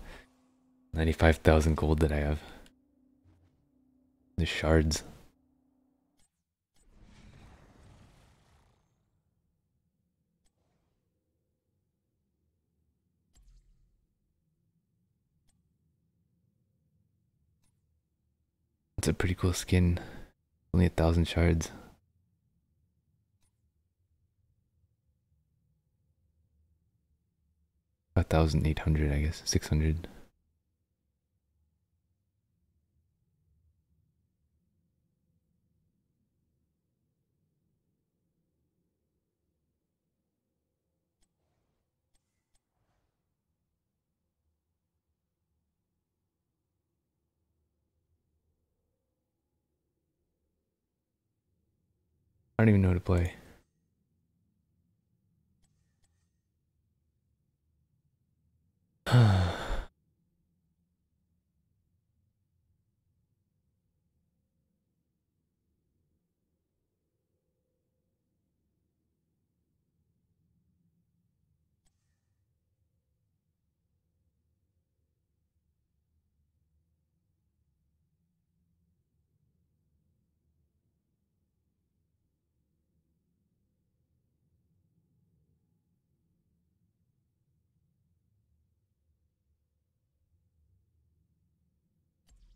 95,000 gold that I have. The shards. It's a pretty cool skin. Only 1,000 shards. About 1,800, I guess. 600. I don't even know how to play.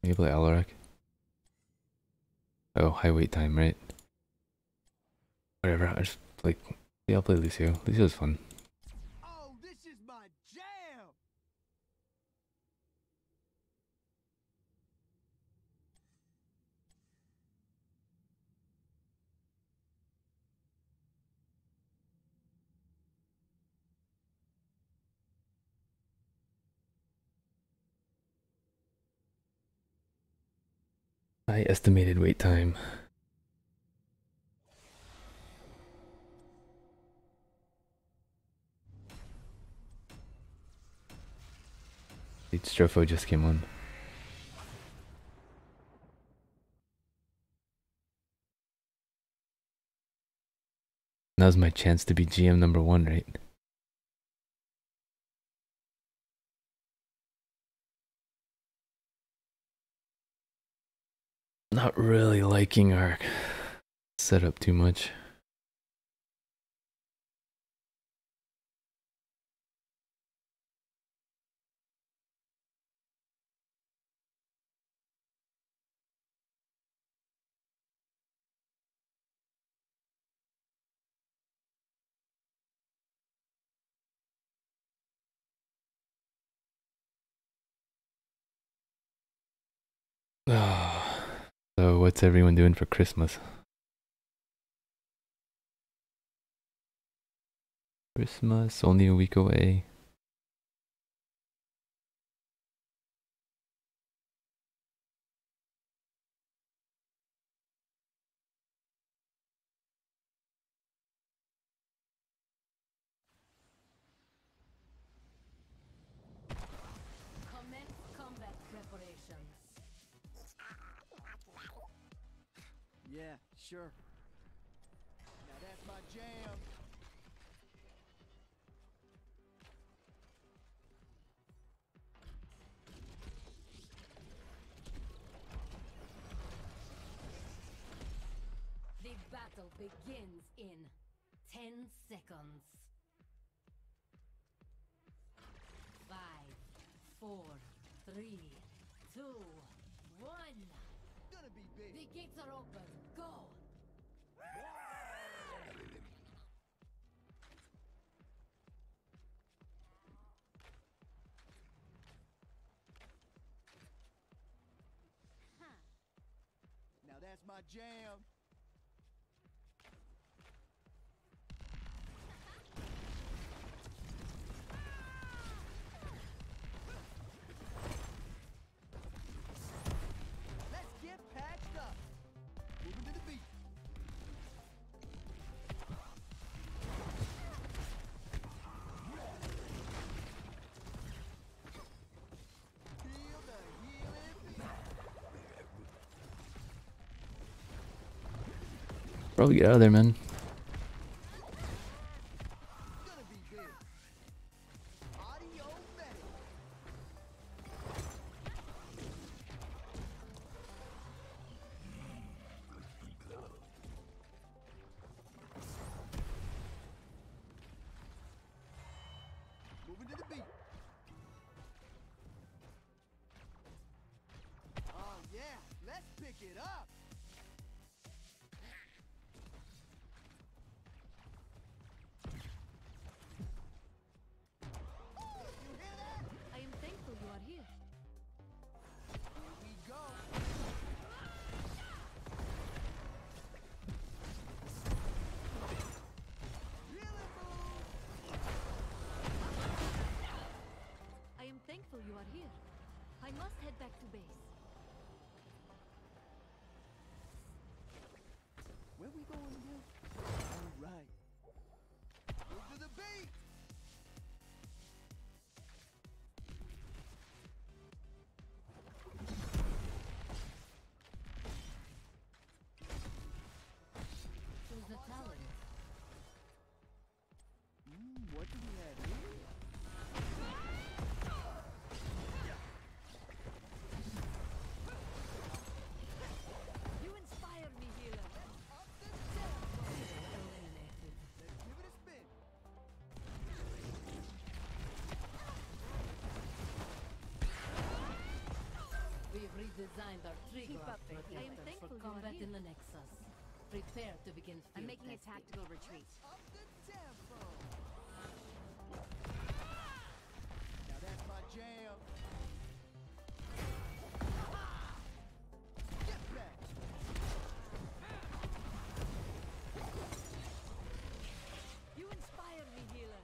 Maybe play Alarak. Oh, high wait time, right? Whatever, I just like, yeah, I'll play Lucio. Lucio's fun. Oh, this is my jam! High estimated wait time. Strofo just came on. Now's my chance to be GM number 1, right? Not really liking our setup too much. So what's everyone doing for Christmas? Christmas, only a week away. Commence combat preparations. Yeah, sure. Now that's my jam. The battle begins in 10 seconds. 5, 4, 3, 2, 1. Gonna be big. The gates are open. Go. Now that's my jam. Let's get patched up. Moving to the beat. Feel the healing beat. Bro, get out of there, man. Gonna be big. Audio medic. Moving to the beat. Oh yeah, let's pick it up. You hear that? I am thankful you are here. Here we go. Healing move. I am thankful you are here. I must head back to base. Where we going again? All right. Move to the beat. Choose a talent. What do we have here? You inspire me, healer. Up the tempo. Eliminated. Let's give it a spin. We've redesigned our trigger Keep up, baby. protectors I am thankful for you are combat here. in the Nexus. Prepare to begin field I'm making a testing. tactical retreat. Up the tempo. Now that's my jam. Get back. You inspire me, healer.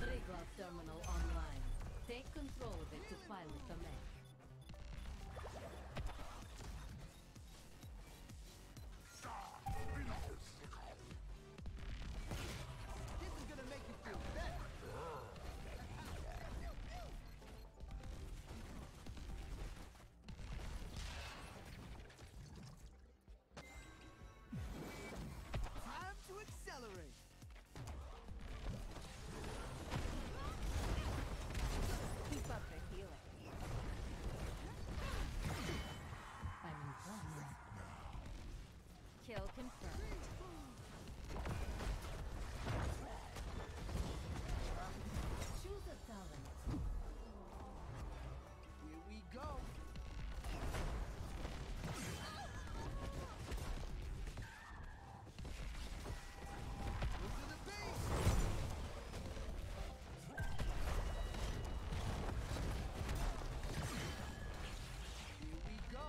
Trigger terminal online. Take control of it to pilot the mech. This is gonna make you feel better. Time to accelerate. Keep up the healing. I'm impressed. Kill confirmed. Choose a talent. Here we go. Move to the beat. Here we go.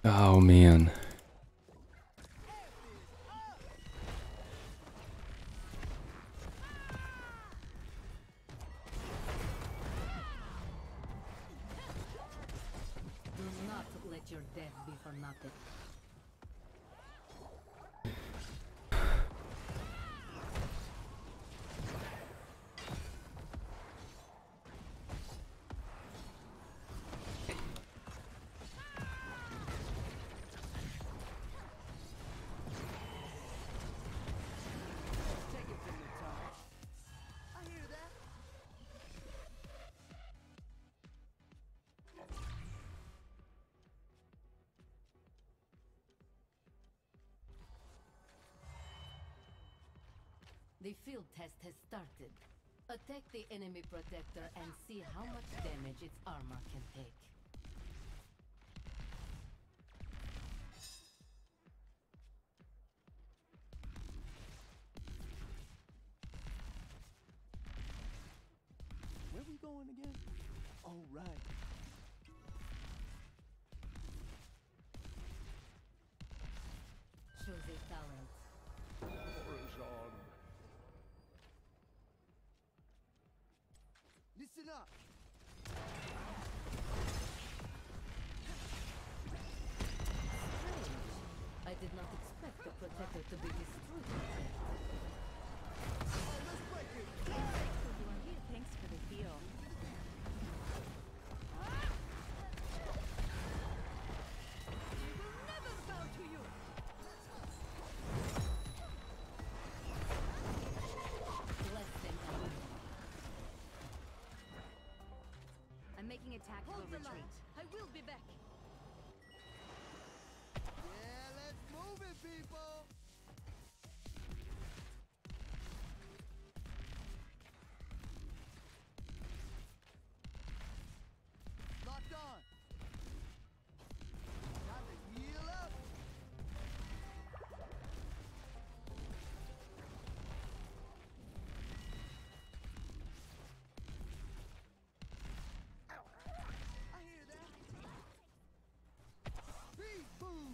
Oh man. Do not let your death be for nothing. Take it from the top. I hear that. The field test has started. Attack the enemy protector and see how much damage its armor can take. Where we going again? Oh, right. Choose a talent. Horizon. Listen up. Strange. I did not expect the protector to be destroyed like that. Let's break it. Thanks for the heal. Less than a minute. I'm making a tactical retreat. I will be back. Yeah, let's move it, people. Locked on. Time to heal up. I hear that. Beat boom.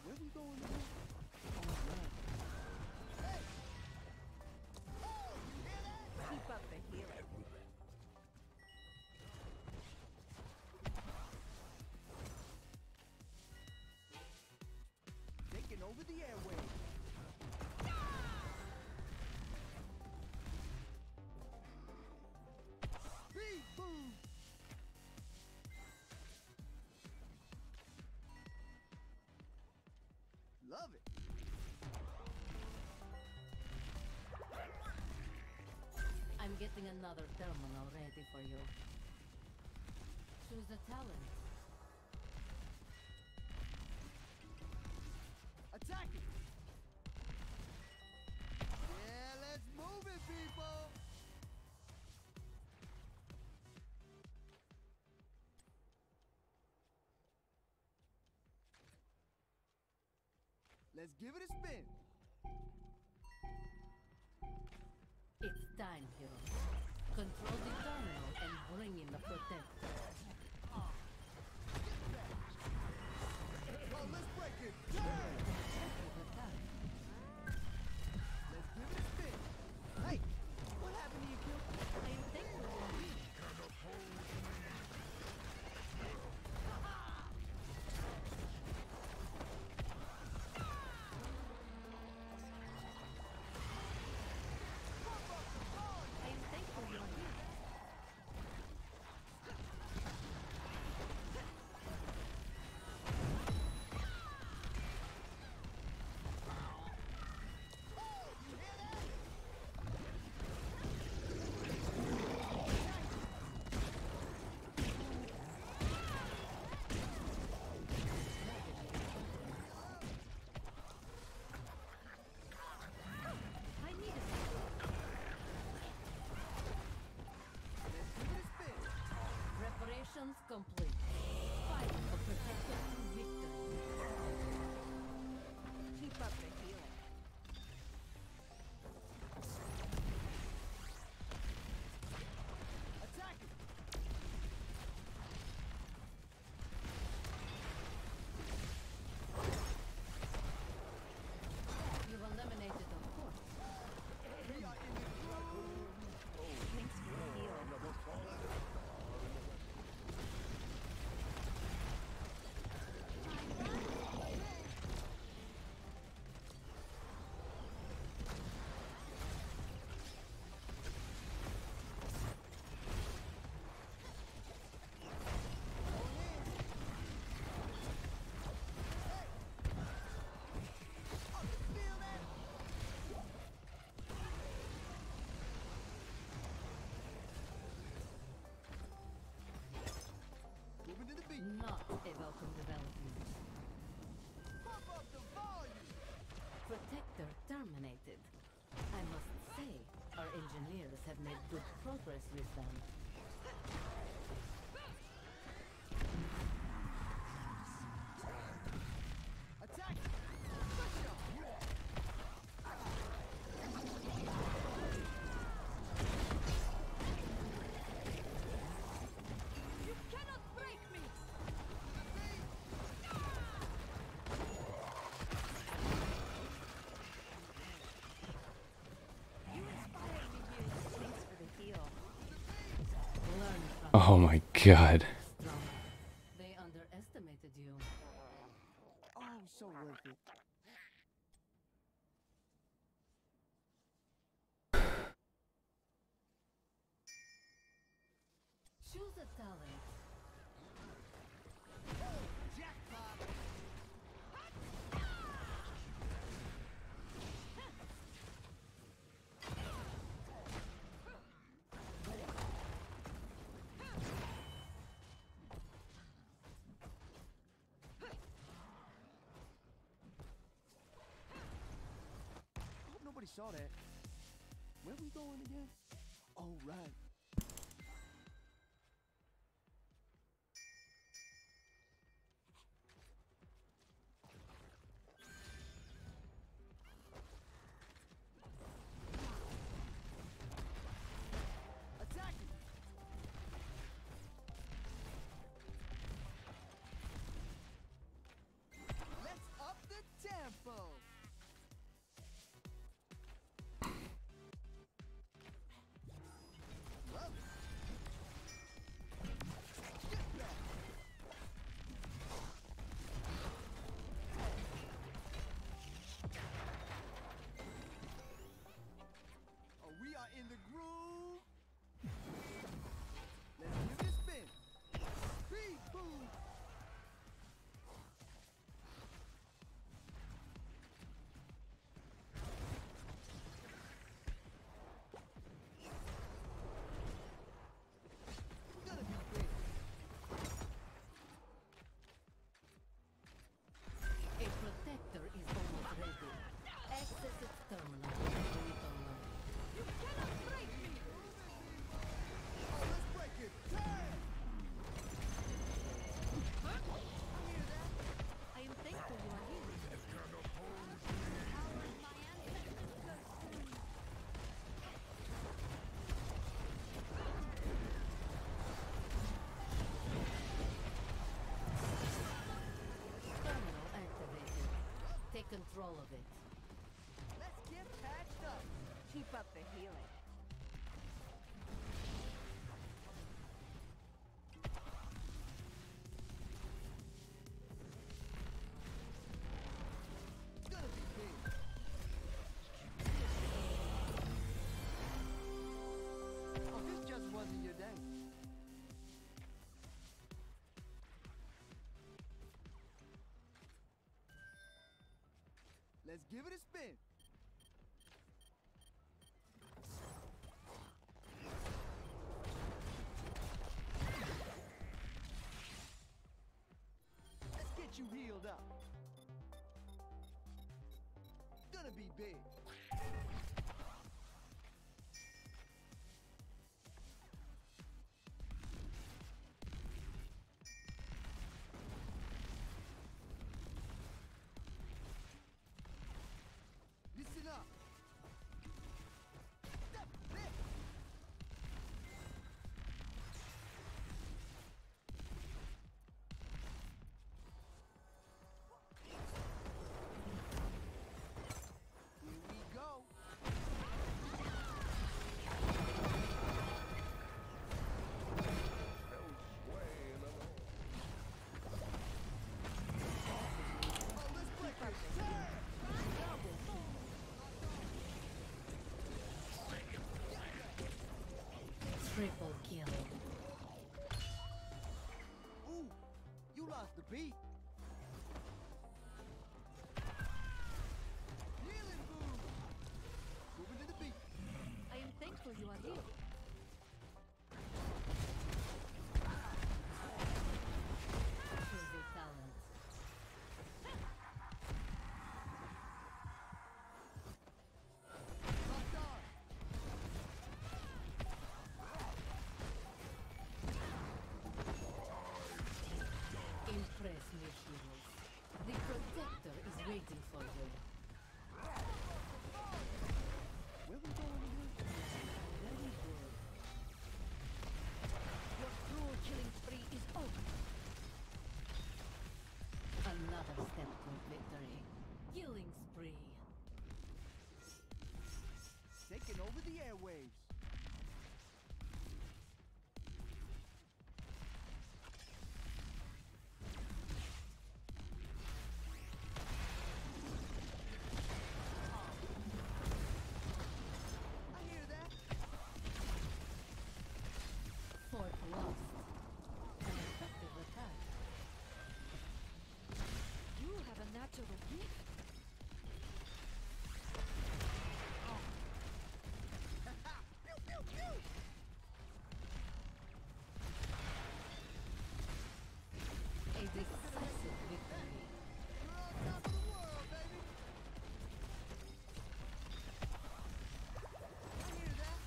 Where we going again? Keep up the healing. Taking over the airwaves. Beat boom. Love it. I'm getting another terminal ready for you. Choose a talent. Attack it. Yeah, let's move it, people. Let's give it a spin. It's time, hero. Control the terminal and bring in the protector. Well, let's break it. Let's give it a spin. Hey, what happened to your kill? I am thankful for you. Missions complete. Fight for Protector to victory. Keep up the healing. Attack it! You've eliminated the force. Thanks for the heal. Not a welcome development. Pump up the volume! Protector terminated. I must say, our engineers have made good progress with them. Attack! Push up! You cannot break me! You inspired me here. Thanks for the heal. Learn from Oh my god. strong. They underestimated you. Oh, so worth it. Choose a talent. Jackpot! Hope nobody saw that. Where we going again? Oh, right. Attack it! Let's up the tempo! Love it. Get back! Oh, we are in the groove! Let's give it a spin! Speed boost! Gonna be big. A protector is almost ready. Access its terminal. Return. You cannot break me! Oh, let's break it! Turn! I am thankful you are here. Terminal activated. Take control of it. Let's get patched up! Keep up the healing. Gonna be big. Oh, this just wasn't your day. Let's give it a spin. Let's get you healed up. Gonna be big. you are healed. Choose a talent. Impress me, heroes. The Protector is waiting for you. Where we going here? Very good. Your cruel killing spree is over. Another step to victory. Killing spree. Taking over the airwaves. I hear that. Fort lost. An effective attack. You have a natural gift. Pew, pew, pew. A decisive victory. We're on top of the world, baby. I hear that.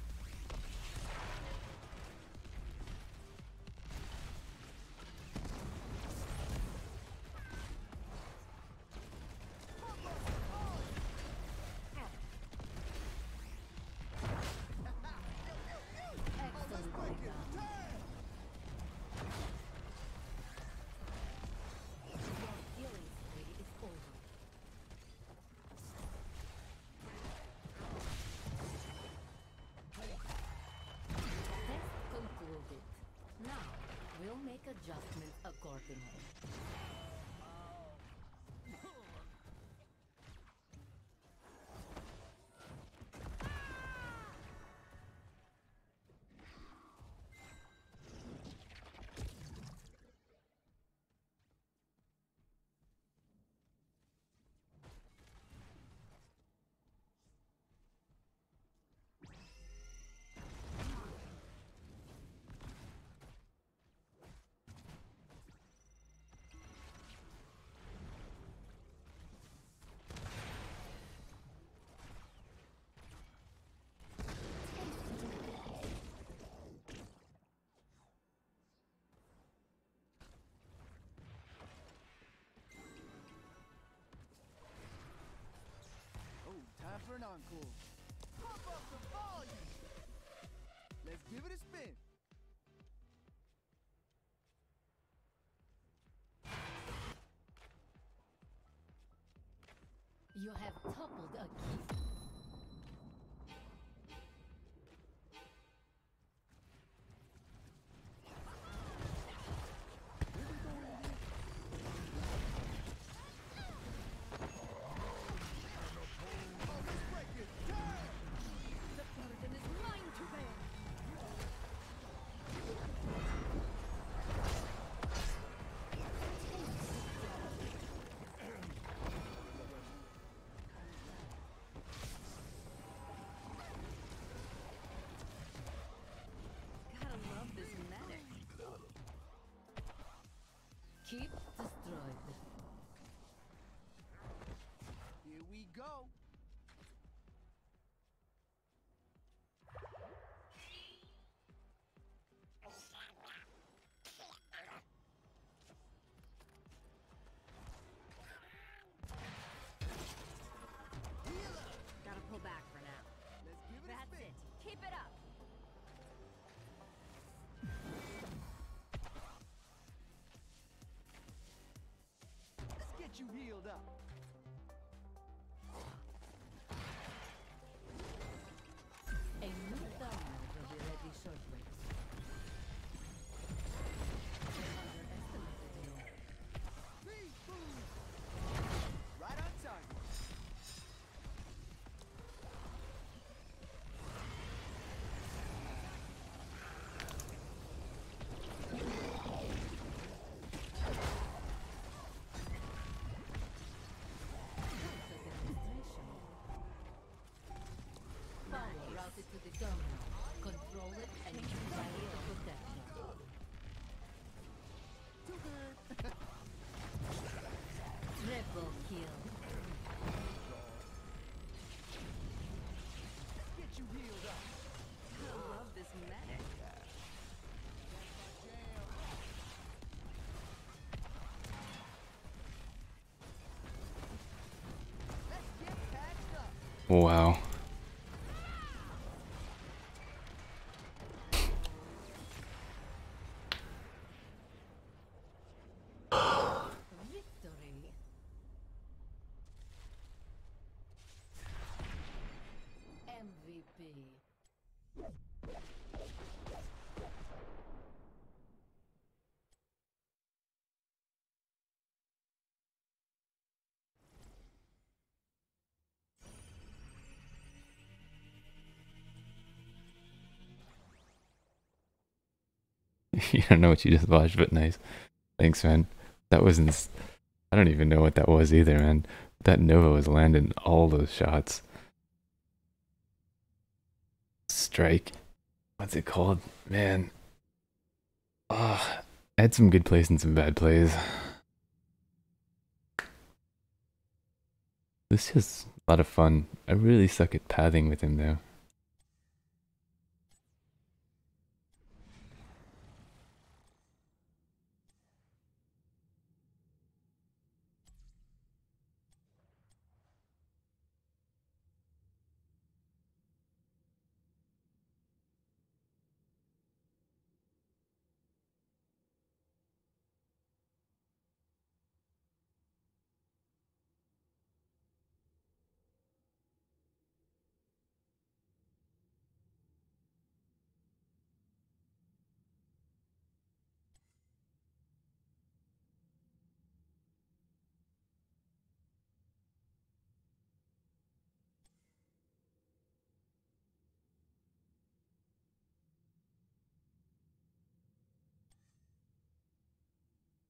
Excellent breakdown. Your killing spree is over. Test concluded. Now, we'll make adjustments accordingly. Oh, time for an encore. Pump up the volume. Let's give it a spin. You have toppled a keep. Oh, let's break it. Turn. The burden is mine to bear. Gotta love this medic. Keep destroyed. Here we go. Healer. Gotta pull back for now. Let's give it a That's spin. it. Keep it up. Let's get you healed up. A new download will be ready shortly. I underestimated you. Speed boost. Right on target. That's a demonstration. Power routed to the terminal. control it and you can ride the protector. Too good. Triple kill. Get you healed up. I love this medic. Let's get patched up. Wow. Victory. MVP. You don't know what you just watched, but nice. Thanks, man. That wasn't. I don't even know what that was either, man. That Nova was landing all those shots. Strike. What's it called? Man. Ah, I had some good plays and some bad plays. This is a lot of fun. I really suck at pathing with him, though.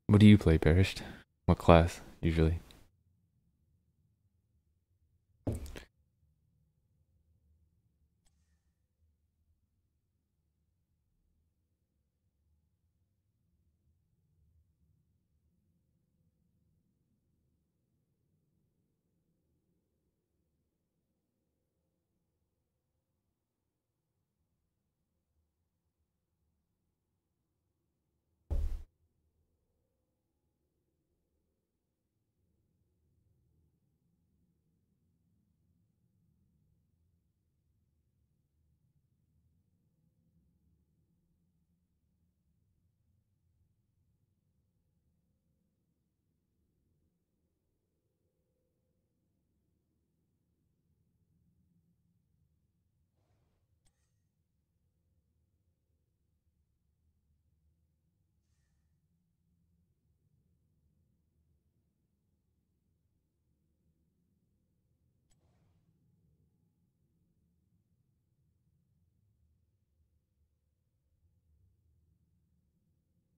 What do you play, Perished? What class, usually?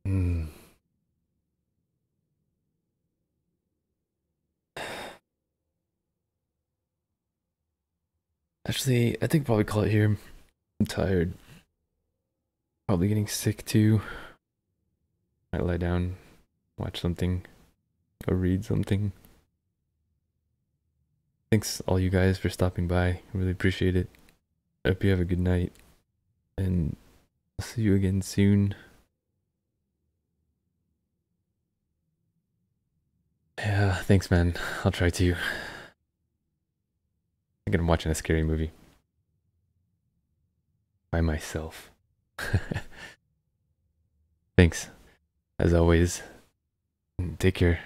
Hmm. Actually, I think I'll probably call it here. I'm tired. Probably getting sick too. Might lie down, watch something, or read something. Thanks all you guys for stopping by. Really appreciate it. I hope you have a good night. And I'll see you again soon. Yeah, thanks man. I'll try to. I think I'm watching a scary movie. By myself. Thanks. As always. Take care.